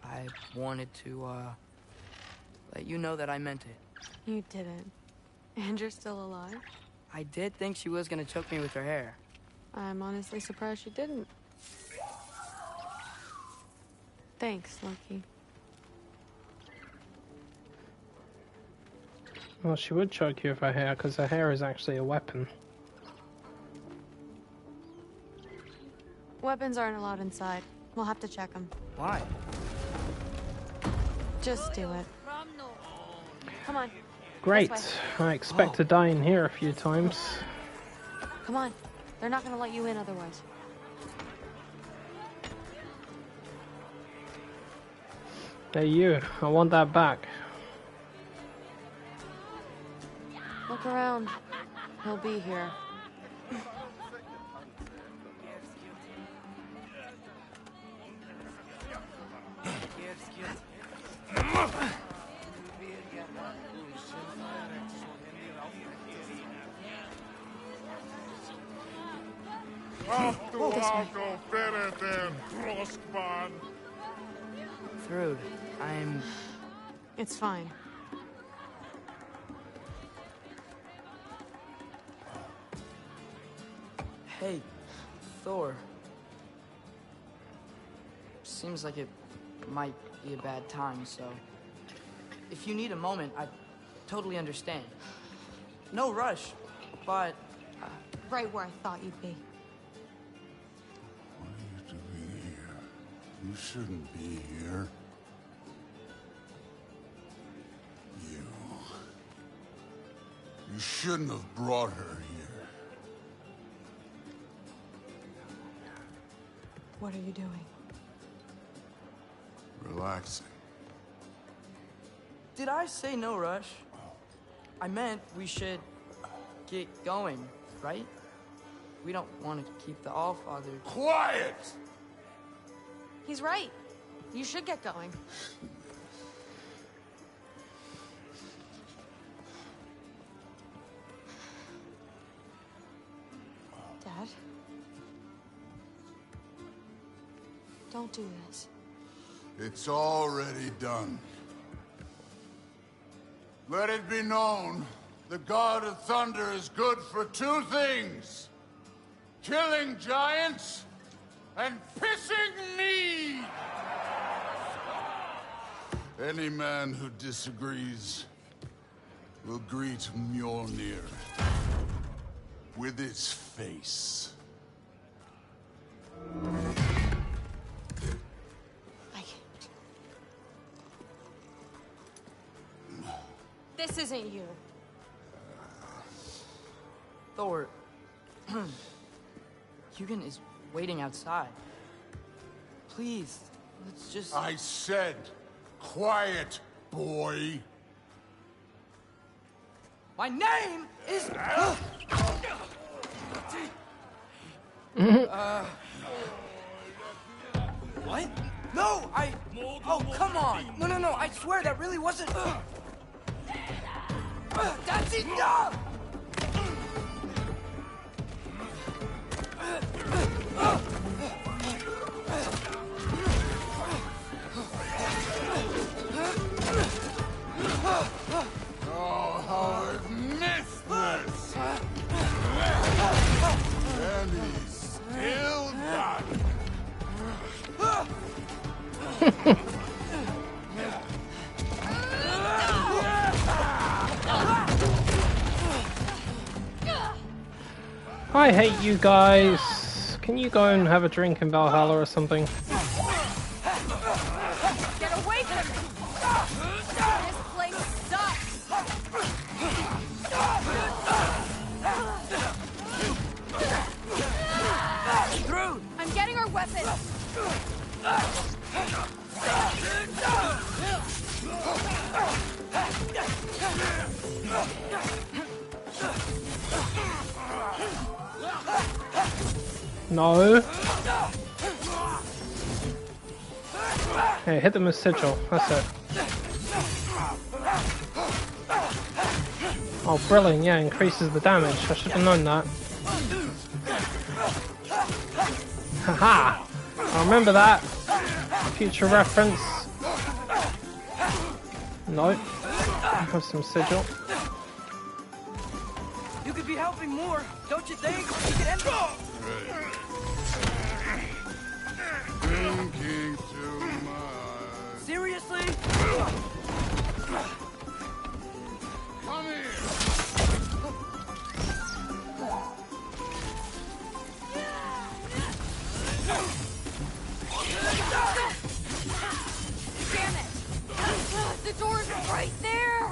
I wanted to, let you know that I meant it. You didn't. And you're still alive? I did think she was gonna choke me with her hair. I'm honestly surprised she didn't. Thanks, Loki. Well, she would choke you with her hair, because her hair is actually a weapon. Weapons aren't allowed inside. We'll have to check them. Why? Just do it. Come on. Great. I expect to die in here a few times. Come on. They're not gonna let you in otherwise. Hey you, I want that back. Look around. He'll be here. Thrud, I'm... It's fine. Hey, Thor. Seems like it might be a bad time, so... If you need a moment, I totally understand. No rush, but... Right where I thought you'd be. Why are you doing here? You shouldn't be here. You shouldn't have brought her here. What are you doing? Relaxing. Did I say no rush? I meant we should get going, right? We don't want to keep the Allfather... Quiet! He's right. You should get going. Dad? Don't do this. It's already done. Let it be known, the God of Thunder is good for two things. Killing giants and pissing me! Any man who disagrees will greet Mjolnir with its face. This isn't you. Thor... Hugin is waiting outside. Please, let's just... I said, quiet, boy. My name is... What? No, Oh, come on! No, I swear that really wasn't... That's enough! Oh, how I've missed this! And he's still got it. I hate you guys. Can you go and have a drink in Valhalla or something? Get away from me! This place sucks! Through! I'm getting our weapons! No. Hey, hit them with sigil. That's it. Oh, brilliant. Yeah, increases the damage. I should have known that. Haha! I remember that. Future reference. Nope. Have some sigil. You could be helping more, don't you think? You could end Thinking too much. Seriously? Come here. Damn it! The door's right there!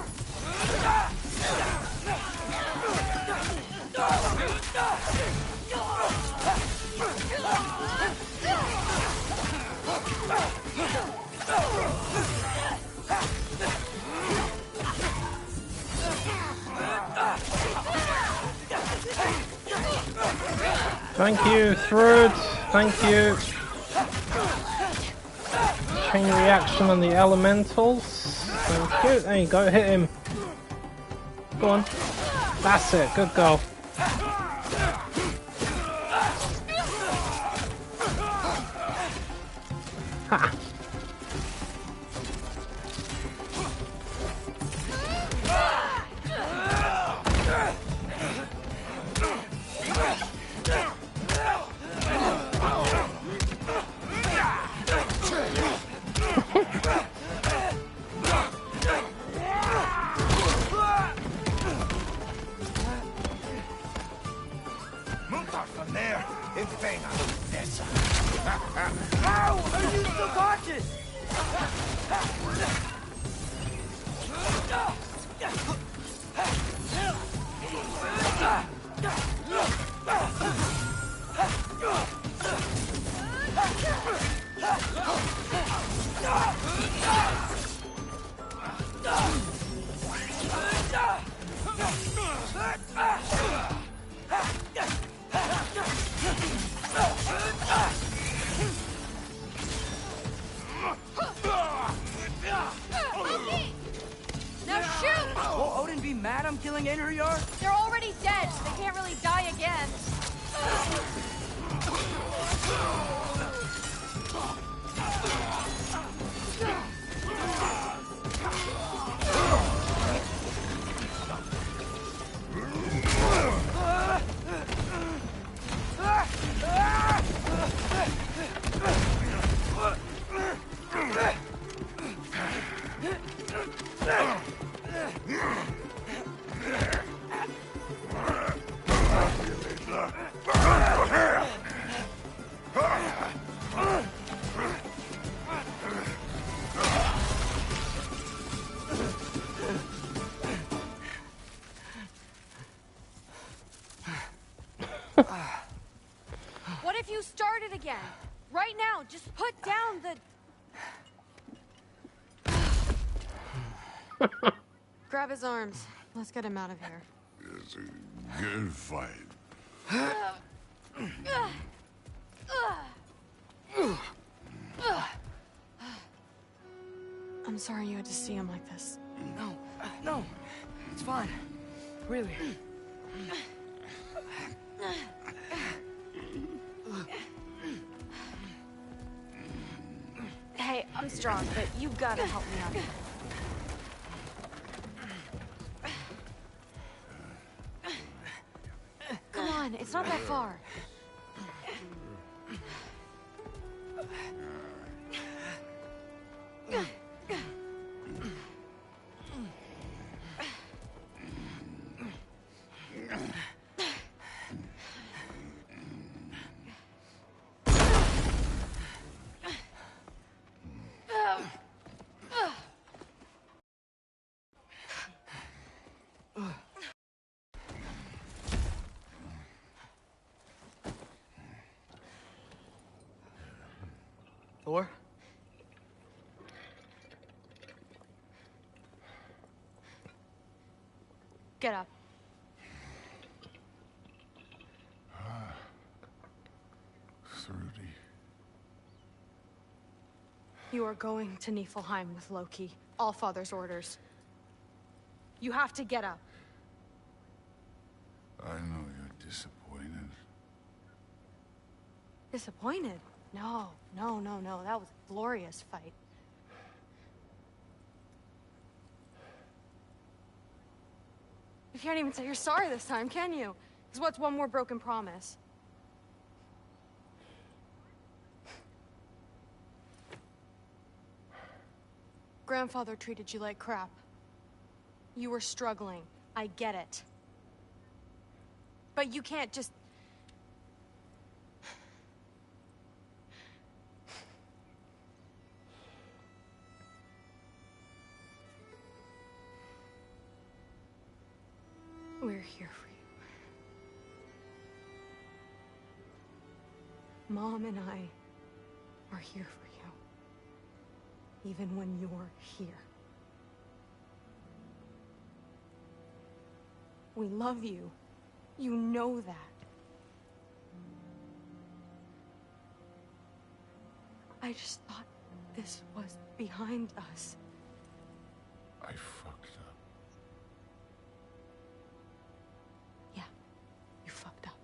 Thank you, Thrud. Thank you. Chain reaction on the elementals. Thank you. There you go. Hit him. Go on. That's it. Good goal. Ha. From there, in Fena. How are you so cautious? Now shoot! Will Odin be mad I'm killing Einherjar? They're already dead. They can't really die again. What if you started again? Right now, just put down the... Grab his arms. Let's get him out of here. It's a good fight. I'm sorry you had to see him like this. No, no. It's fine. Really. Hey, I'm strong, but you gotta help me out. Come on, it's not that far. Thor? Get up. Thrudy. You are going to Niflheim with Loki. Allfather's orders. You have to get up. I know you're disappointed. Disappointed? No. That was a glorious fight. You can't even say you're sorry this time, can you? Because what's one more broken promise? Grandfather treated you like crap. You were struggling. I get it. But you can't just... We're here for you. Mom and I are here for you. Even when you're here. We love you. You know that. I just thought this was behind us. I fucked up. Yeah, you fucked up.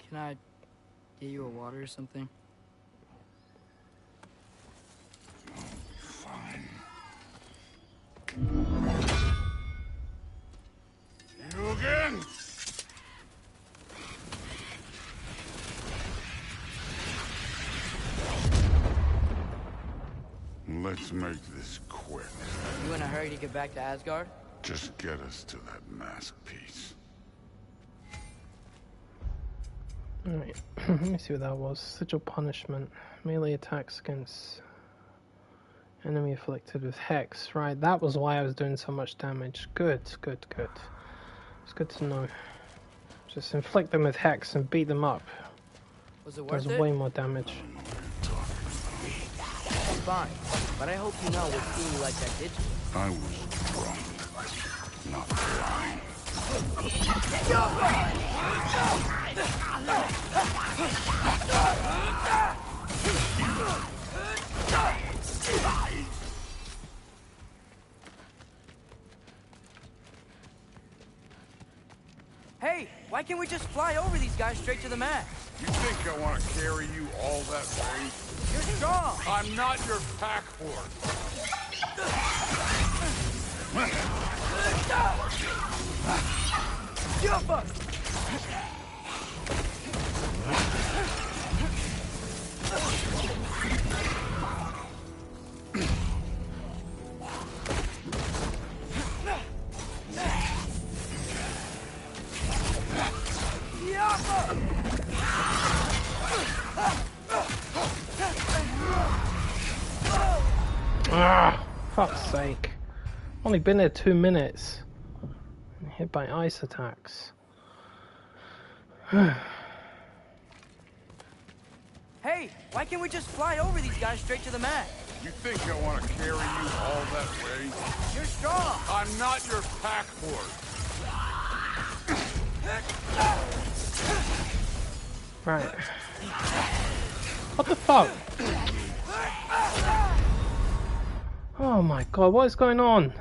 Can I get you a water or something? Fine. You again? Let's make this quick. You in a hurry to get back to Asgard? Just get us to that mask piece. Alright, let me see what that was. Sigil punishment. Melee attacks against enemy afflicted with hex. Right, that was why I was doing so much damage. Good. It's good to know. Just inflict them with hex and beat them up. Was it worth Does it? way more damage. Fine, but I hope you know what fool you like that did to you. I was drunk, not blind. Hey, why can't we just fly over these guys straight to the mast? You think I want to carry you all that way? You're strong! I'm not your pack horse. Jump up! Ah, fuck's sake. Only been there 2 minutes. Hit by ice attacks. Hey, why can't we just fly over these guys straight to the mast? You think I want to carry you all that way? You're strong! I'm not your pack horse. Right. What the fuck? Oh my god, what is going on?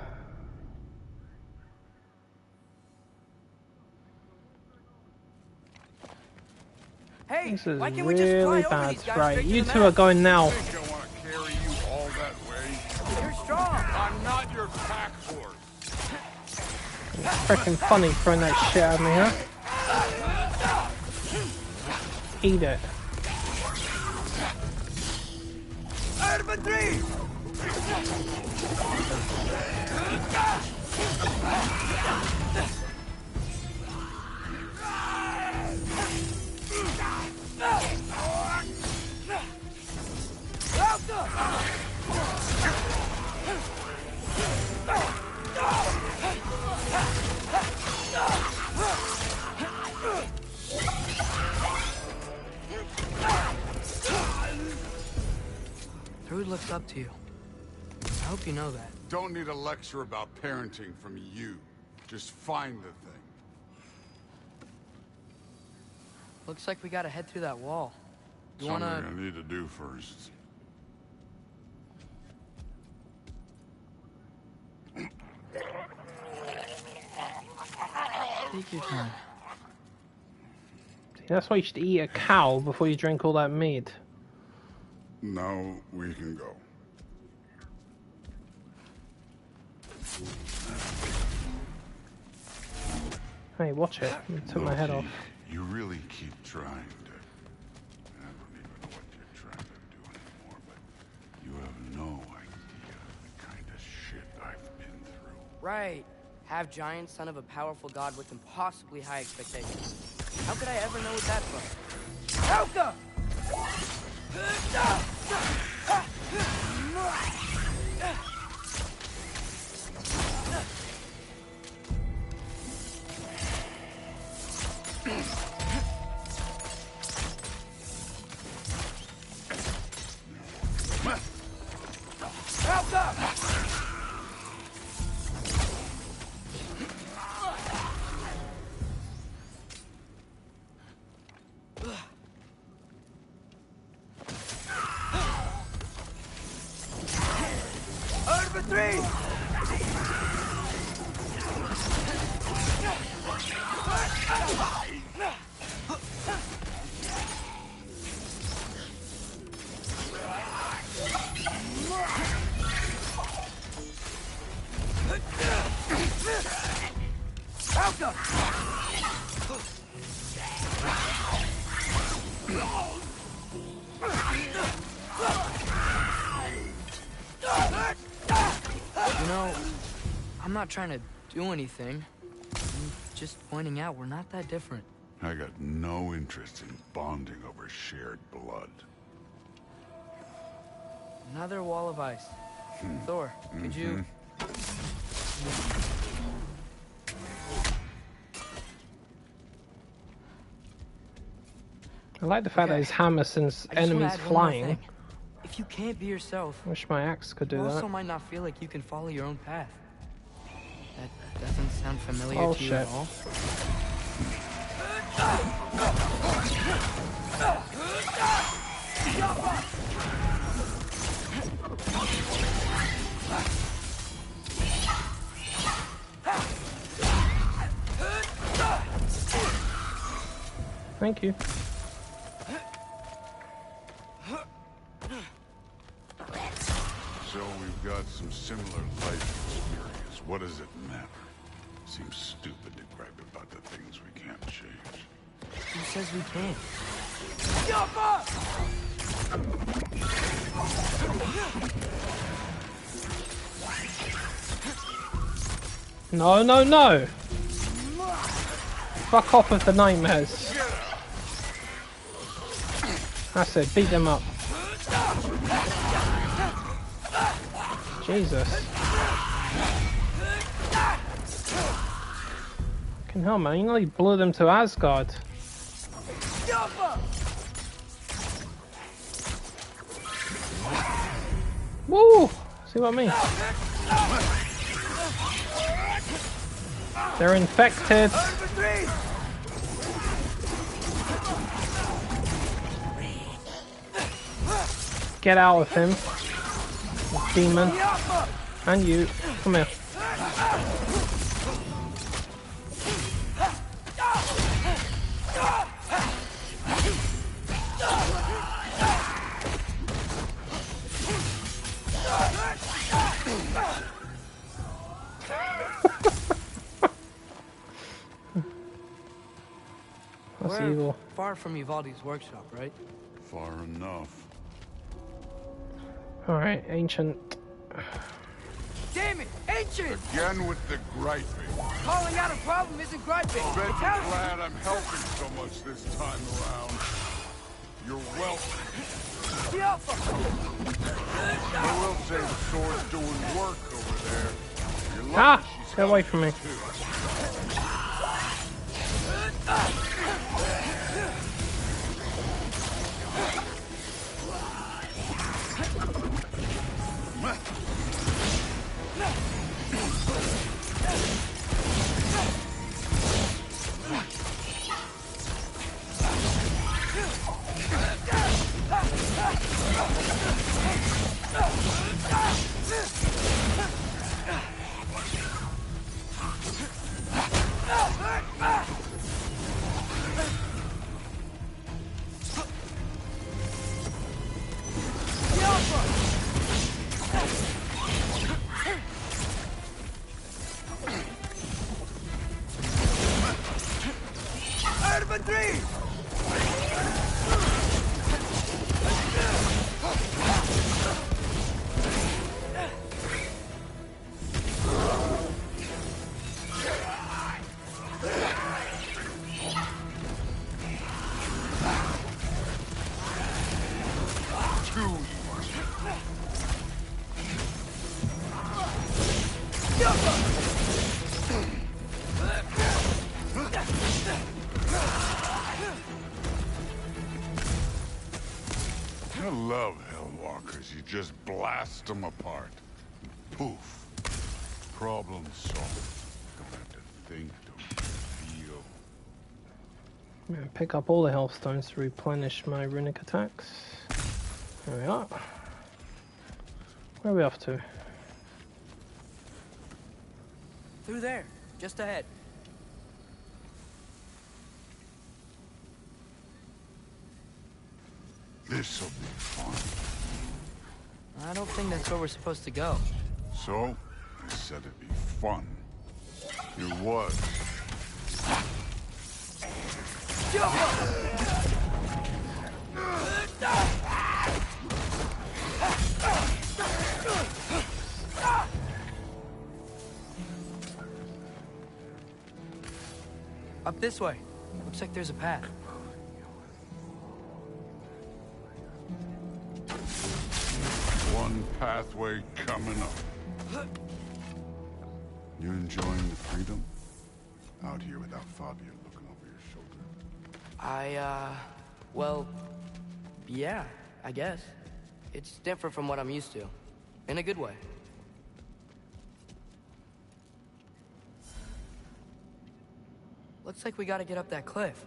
Hey, This is why can't we just fly really over bad. these guys Right, straight to you the two are mast? going now. You think I want to carry you all that way? You're strong! I'm not your pack horse. Freaking funny throwing that shit at me, huh? Eat it. Infantry! Thrud looks up to you. I hope you know that. Don't need a lecture about parenting from you. Just find the thing. Looks like we gotta head through that wall. You Something wanna... I need to do first. Take your time. That's why you should eat a cow before you drink all that mead. Now we can go. Hey, watch it. I took my head off. You really keep trying to... I don't even know what you're trying to do anymore, but you have no idea the kind of shit I've been through. Right. Half giant, son of a powerful god with impossibly high expectations. How could I ever know what that's like? Helga! You know, I'm not trying to do anything. I'm just pointing out we're not that different. I got no interest in bonding over shared blood. Another wall of ice. Thor, could you... I like the fact that his hammer sends enemies flying. If you can't be yourself, Wish my axe could do you that. also might not feel like you can follow your own path. That doesn't sound familiar Oh, to you shit. at all. Thank you. So we've got some similar life experience. What does it matter? Seems stupid to gripe about the things we can't change. Who says we can't? No, no, no! Fuck off with the nightmares. That's it, beat them up. Jesus. Fucking hell, man, you nearly blew them to Asgard. Woo! See what I mean? They're infected. Get out of him, demon. And you, come here. That's We're evil. far from Uvaldi's workshop, right? Far enough. Alright, ancient. Damn it! Ancient! Again with the griping. Calling out a problem isn't griping. Bet It's you're healthy. glad I'm helping so much this time around. You're welcome. I will say the sword's doing work over there. You're lucky Ah! she's Get away from me. I love Hellwalkers. You just blast them apart. Poof. Problem solved. Don't have to think, don't feel. I'm gonna pick up all the Hellstones to replenish my runic attacks. There we are. Where are we off to? Through there, just ahead. This'll be fun. I don't think that's where we're supposed to go. So, I said it'd be fun. It was. Up this way. Looks like there's a path. One pathway coming up. You enjoying the freedom? Out here without Fabio looking over your shoulder. Well, yeah, I guess. It's different from what I'm used to. In a good way. Looks like we gotta get up that cliff.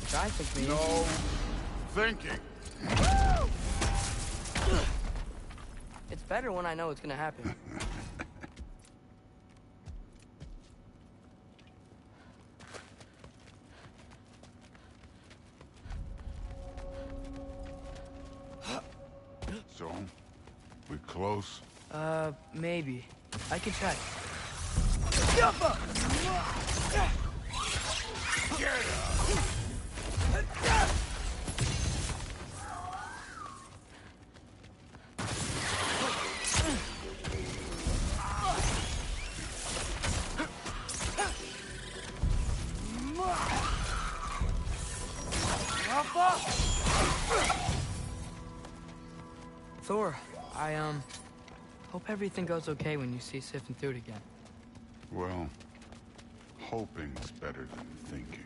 Which I think means... No thinking. It's better when I know it's gonna happen. So, we close? Maybe. I can check. Thor, I hope everything goes okay when you see Sif and Thud again. Well, hoping's better than thinking.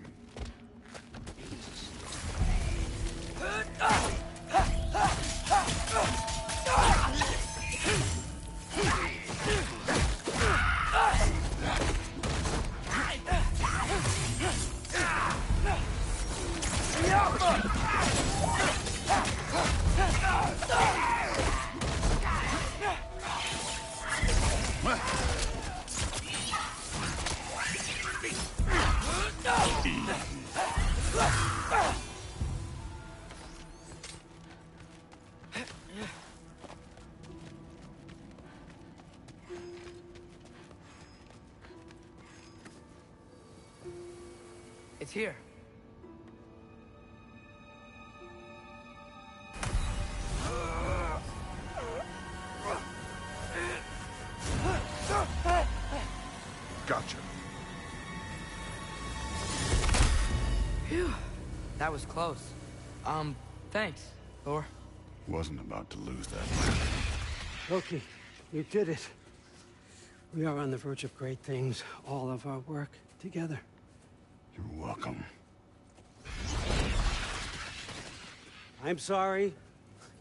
It's here. Gotcha. Phew. That was close. Thanks, Thor. Wasn't about to lose that. Loki, you did it. We are on the verge of great things. All of our work together. You're welcome. I'm sorry.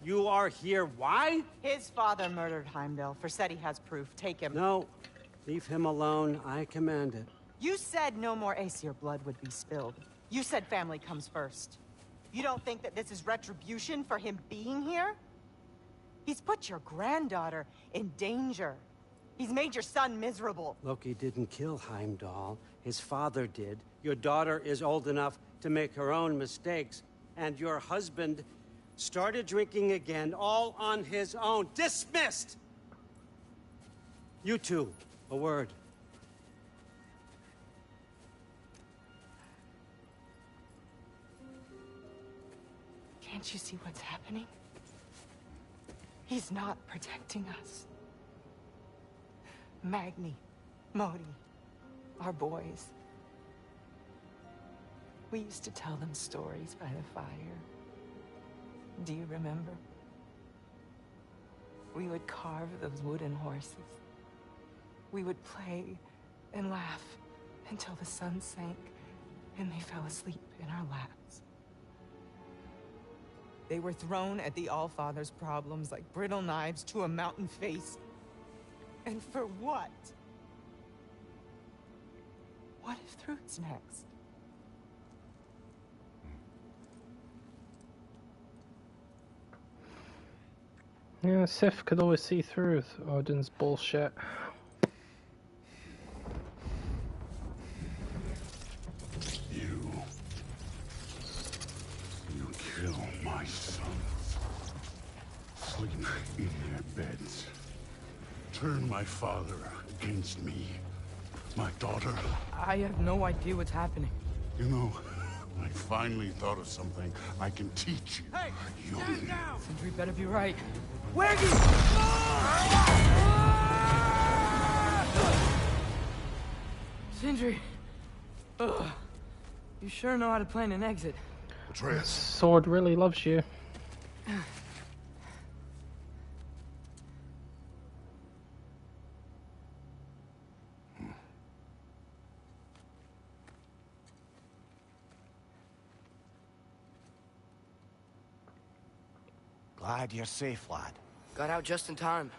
You are here. Why? His father murdered Heimdall. Forseti has proof. Take him. No. Leave him alone. I command it. You said no more Aesir blood would be spilled. You said family comes first. You don't think that this is retribution for him being here? He's put your granddaughter in danger. He's made your son miserable. Loki didn't kill Heimdall. His father did. Your daughter is old enough to make her own mistakes. And your husband started drinking again, all on his own. Dismissed! You two, a word. Can't you see what's happening? He's not protecting us. Magni, Modi, our boys. We used to tell them stories by the fire. Do you remember? We would carve those wooden horses. We would play and laugh until the sun sank and they fell asleep in our laps. They were thrown at the Allfather's problems like brittle knives to a mountain face. And for what? What if Thrud's next? Yeah, Sif could always see through Odin's bullshit. You kill my sons. Sleep in their beds. Turn my father against me. My daughter. I have no idea what's happening. You know, I finally thought of something I can teach you. Hey, stand down! Sindri better be right. Wergi! Sindri! Ugh. You sure know how to plan an exit. Atreus. Sword really loves you. Glad you're safe, lad. Got out just in time.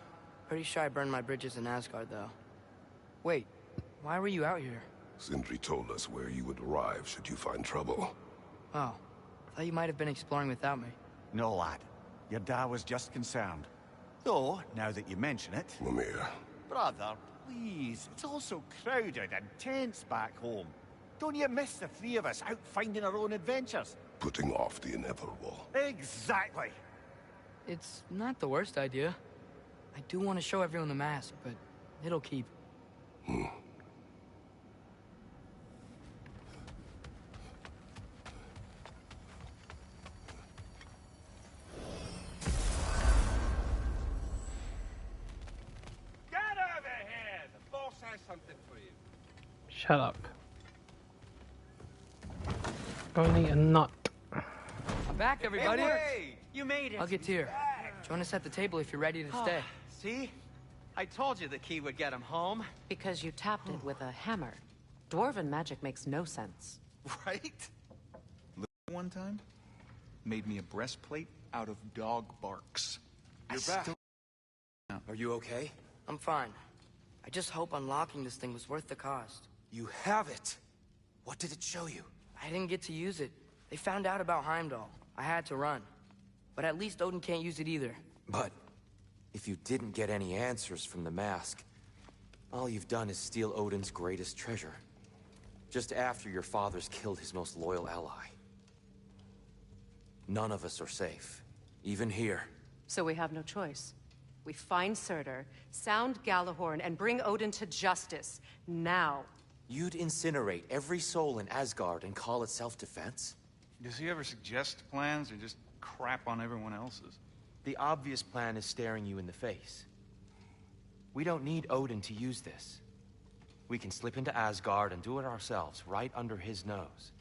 Pretty sure I burned my bridges in Asgard, though. Wait, why were you out here? Sindri told us where you would arrive should you find trouble. Oh, thought you might have been exploring without me. No, lad. Your dad was just concerned. Though, now that you mention it... Mimir. Brother, please. It's all so crowded and tense back home. Don't you miss the three of us out finding our own adventures? Putting off the inevitable. Exactly. It's not the worst idea. I do want to show everyone the mask, but it'll keep. Get over here! The boss has something for you. Shut up. Go and eat a nut. I'm back, everybody. Hey, you made it. I'll get to you. Join us at the table if you're ready to stay. See? I told you the key would get him home. Because you tapped it with a hammer. Dwarven magic makes no sense. Right? One time, made me a breastplate out of dog barks. You're back. Are you okay? I'm fine. I just hope unlocking this thing was worth the cost. You have it. What did it show you? I didn't get to use it. They found out about Heimdall. I had to run. But at least Odin can't use it either. But if you didn't get any answers from the mask, all you've done is steal Odin's greatest treasure. Just after your father's killed his most loyal ally. None of us are safe, even here. So we have no choice. We find Surtur, sound Gjallarhorn, and bring Odin to justice. Now. You'd incinerate every soul in Asgard and call it self-defense? Does he ever suggest plans or just crap on everyone else's? The obvious plan is staring you in the face. We don't need Odin to use this. We can slip into Asgard and do it ourselves, right under his nose.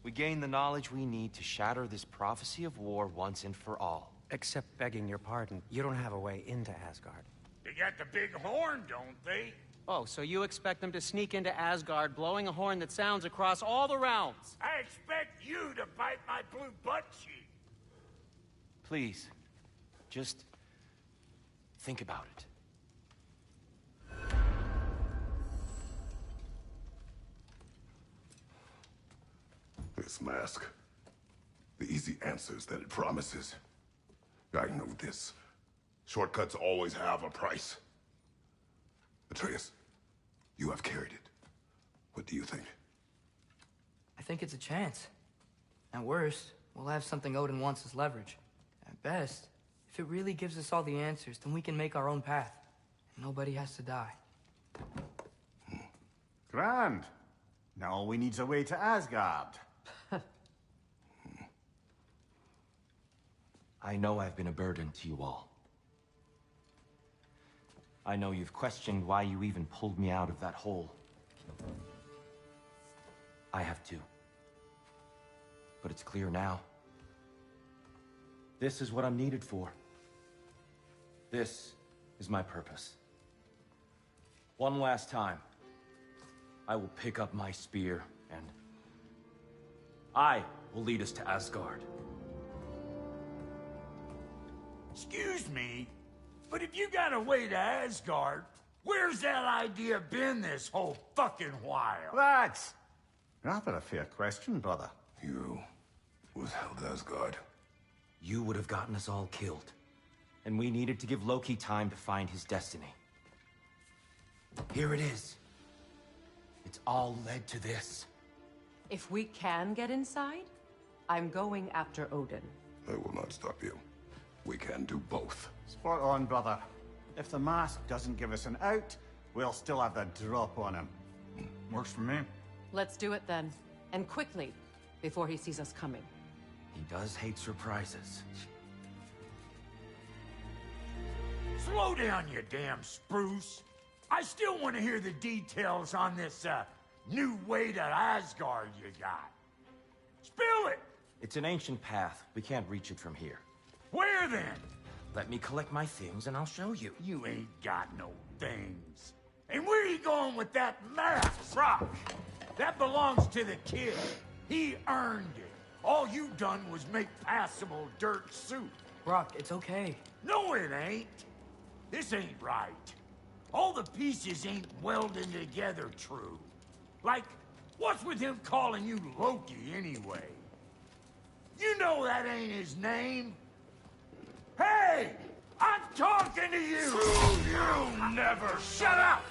We gain the knowledge we need to shatter this prophecy of war once and for all. Except begging your pardon, you don't have a way into Asgard. They got the big horn, don't they? Oh, so you expect them to sneak into Asgard, blowing a horn that sounds across all the realms? I expect you to bite my blue butt cheek. Please, just think about it. This mask. The easy answers that it promises. I know this. Shortcuts always have a price. Atreus, you have carried it. What do you think? I think it's a chance. At worst, we'll have something Odin wants as leverage. At best, if it really gives us all the answers, then we can make our own path. And nobody has to die. Grand. Now all we need's a way to Asgard. I know I've been a burden to you all. I know you've questioned why you even pulled me out of that hole. I have too. But it's clear now. This is what I'm needed for. This is my purpose. One last time, I will pick up my spear and I will lead us to Asgard. Excuse me, but if you got a way to Asgard, where's that idea been this whole fucking while? That's rather a fair question, brother. You withheld Asgard. You would have gotten us all killed. And we needed to give Loki time to find his destiny. Here it is. It's all led to this. If we can get inside, I'm going after Odin. I will not stop you. We can do both. Spot on, brother. If the mask doesn't give us an out, we'll still have the drop on him. Works for me. Let's do it then. And quickly, before he sees us coming. He does hate surprises. Slow down, you damn spruce. I still want to hear the details on this, new way to Asgard you got. Spill it! It's an ancient path. We can't reach it from here. Where then? Let me collect my things and I'll show you. You ain't got no things. And where are you going with that mask, Brock? That belongs to the kid. He earned it. All you done was make passable dirt soup. Brock, it's okay. No, it ain't. This ain't right. All the pieces ain't welding together true. Like, what's with him calling you Loki anyway? You know that ain't his name. Hey! I'm talking to you! You never shut up!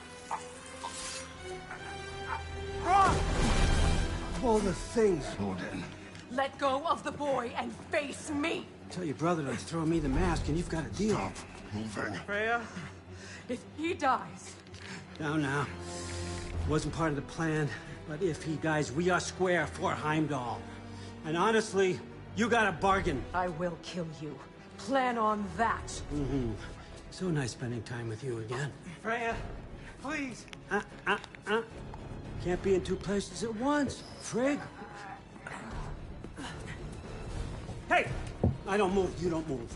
Of all the things. Odin. Let go of the boy and face me! Tell your brother to throw me the mask and you've got a deal. Stop moving. Freya, if he dies... Now. Wasn't part of the plan, but if he dies, we are square for Heimdall. And honestly, you got a bargain. I will kill you. Plan on that. Mm-hmm. So nice spending time with you again. Freya, please. Can't be in two places at once, Frigg. Hey! I don't move, you don't move.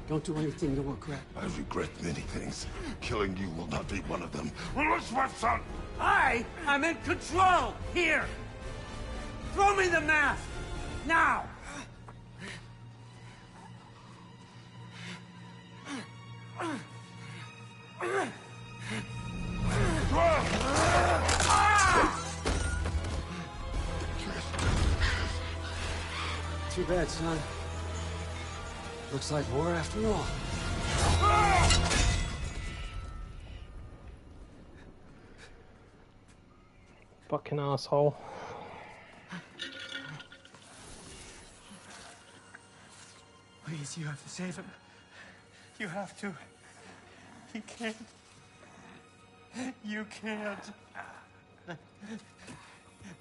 Don't do anything to regret. I regret many things. Killing you will not be one of them. Release my son! I'm in control! Here! Throw me the mask! Now! Too bad, son. Looks like war after all. Fucking asshole. Please, you have to save him. You have to. He can't. You can't.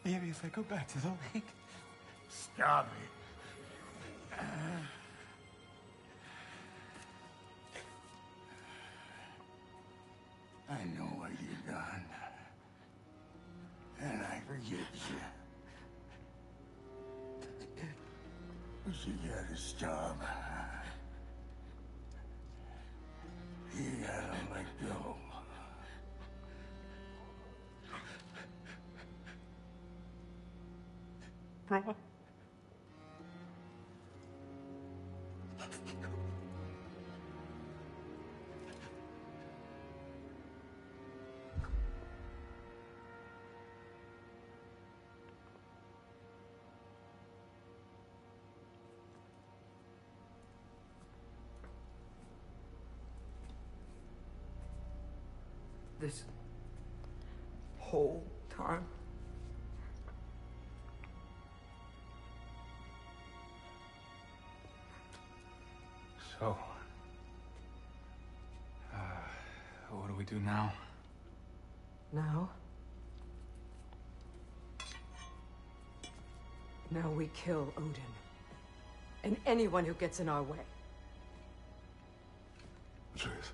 Maybe if I go back to the lake. Stop it. I know what you've done. And I forgive you. But you gotta stop. You gotta let go. Bro. This whole time? So, what do we do now? Now? Now we kill Odin. and anyone who gets in our way. Atreus.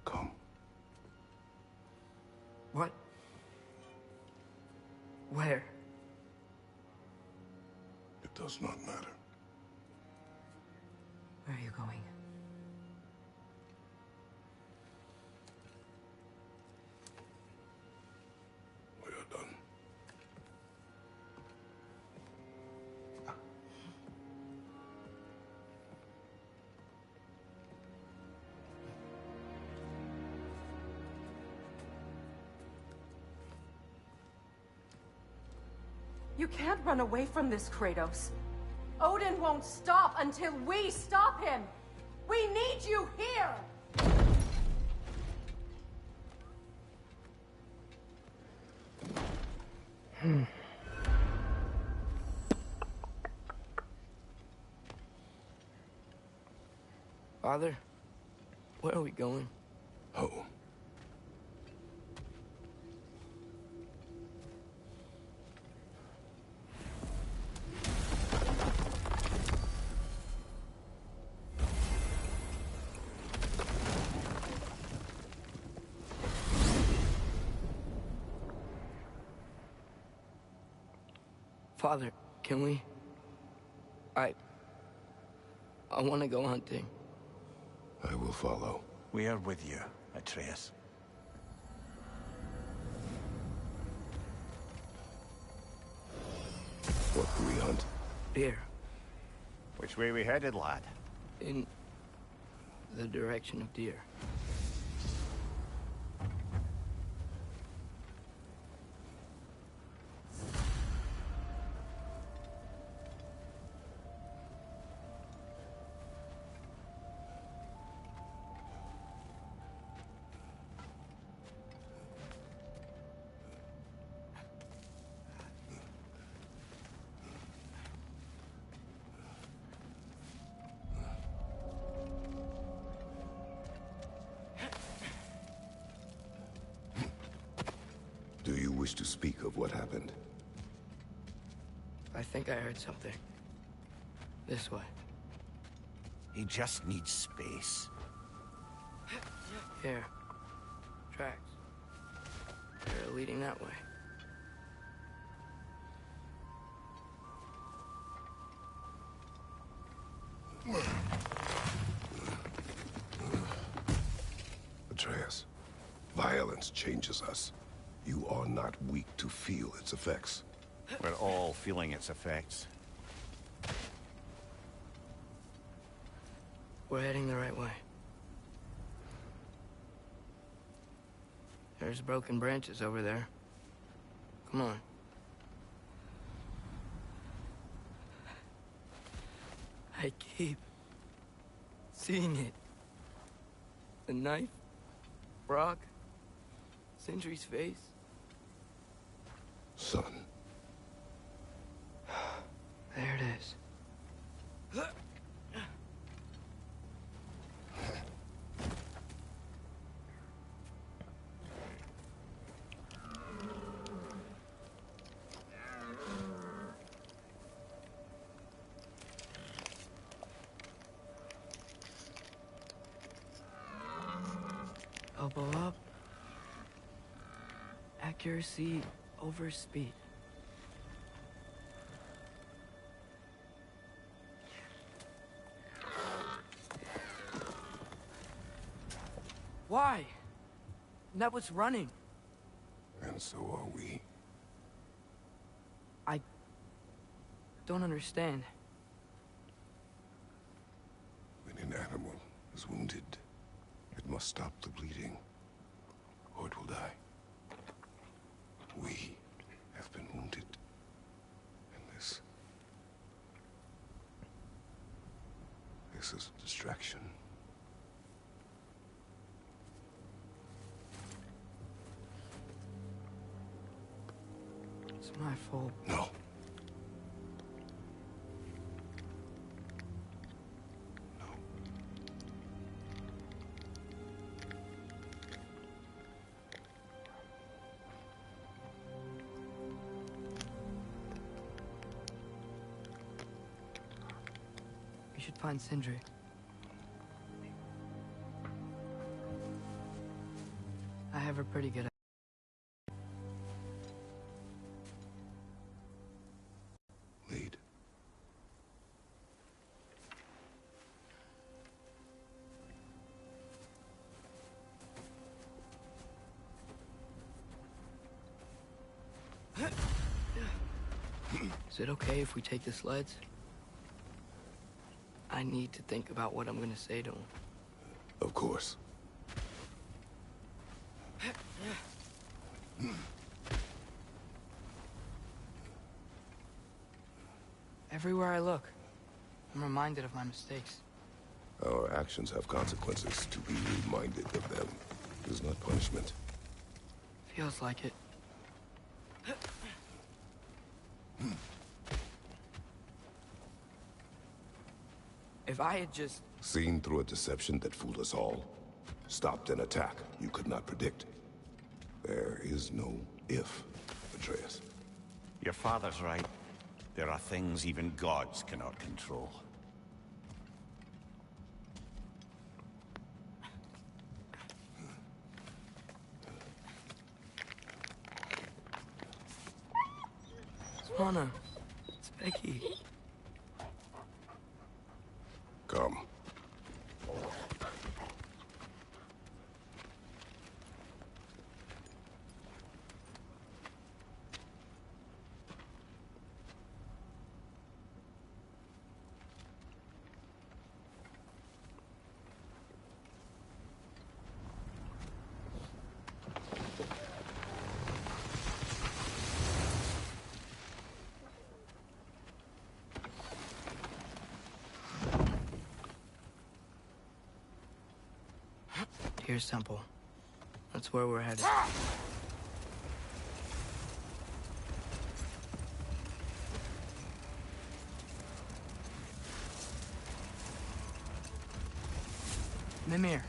Come. What? Where? It does not matter. Where are you going? We are done. You can't run away from this, Kratos. Odin won't stop until we stop him! We need you here! Father, where are we going? Home. Father, can we? I want to go hunting. I will follow. We are with you, Atreus. What do we hunt? Deer. Which way we headed, lad? In the direction of deer. Do you wish to speak of what happened? I think I heard something. This way. He just needs space. Here. Tracks. They're leading that way. Atreus, violence changes us. You are not weak to feel its effects. We're all feeling its effects. We're heading the right way. There's broken branches over there. Come on. I keep seeing it. The knife, Brock, Sentry's face. Son. There it is. Elbow up. Accuracy over speed. Why? That was running. And so are we. I don't understand. When an animal is wounded, it must stop the bleeding, or it will die. We have been wounded. And this is a distraction. It's my fault. No. should find Sindri. I have a pretty good idea. Lead. Is it okay if we take the sleds? I need to think about what I'm gonna say to him. Of course. Everywhere I look, I'm reminded of my mistakes. Our actions have consequences. To be reminded of them is not punishment. Feels like it. If I had just... Seen through a deception that fooled us all. Stopped an attack you could not predict. There is no if, Atreus. Your father's right. There are things even gods cannot control. Swana, it's Becky. Come. Here's Temple. That's where we're headed. Mimir,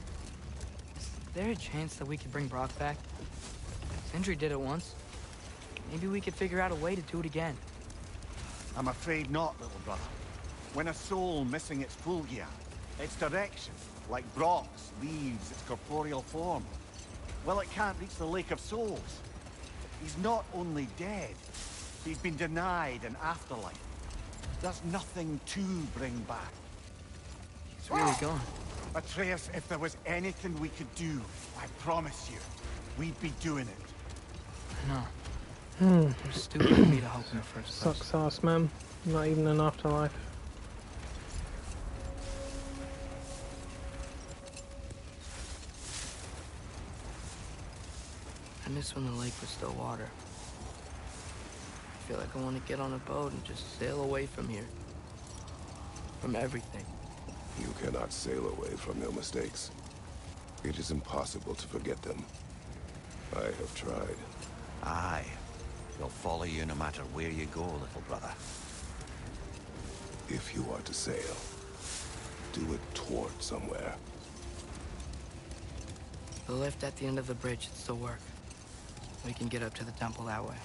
is there a chance that we could bring Brock back? Sindri did it once. Maybe we could figure out a way to do it again. I'm afraid not, little brother. When a soul missing its full gear, its direction, like Brock's, leaves its corporeal form, well, it can't reach the Lake of Souls. He's not only dead, he's been denied an afterlife. There's nothing to bring back. He's really gone. Atreus, if there was anything we could do, I promise you, we'd be doing it. I know. It was stupid of me to help in the first place. Sucks ass, man. Not even an afterlife. I miss when the lake was still water. I feel like I want to get on a boat and just sail away from here. From everything. You cannot sail away from your mistakes. It is impossible to forget them. I have tried. Aye. They'll follow you no matter where you go, little brother. If you are to sail, do it toward somewhere. The lift at the end of the bridge should still work. We can get up to the temple that way.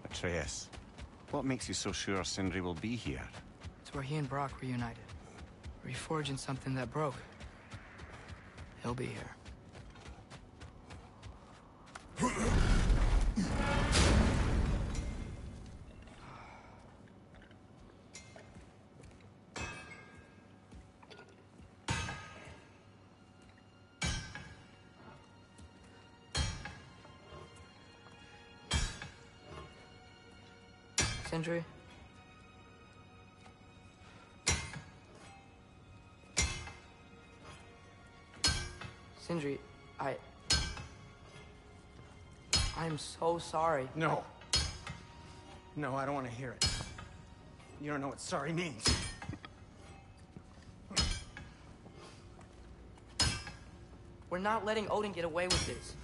Atreus, what makes you so sure Sindri will be here? It's where he and Brock reunited. Reforging something that broke. He'll be here. Sindri? Sindri, I'm so sorry. No. No, I don't want to hear it. You don't know what sorry means. We're not letting Odin get away with this.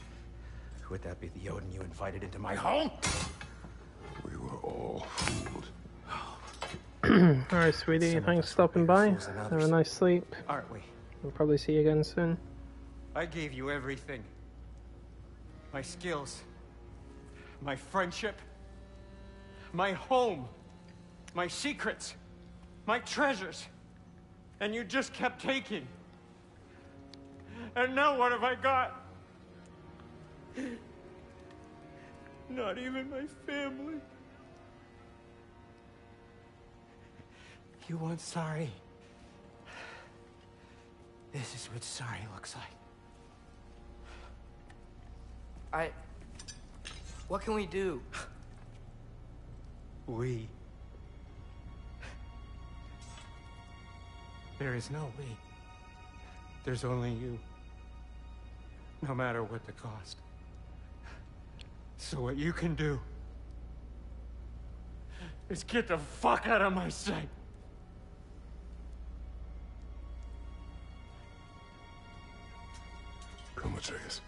Would that be the Odin you invited into my home? We were all fooled. Alright, sweetie, thanks for stopping by. Have a nice sleep. Aren't we? We'll probably see you again soon. I gave you everything. My skills. My friendship. My home. My secrets. My treasures. And you just kept taking. And now what have I got? Not even my family. You want sorry? This is what sorry looks like. What can we do? We. There is no we. There's only you. No matter what the cost. So what you can do is get the fuck out of my sight. Come, Atreus.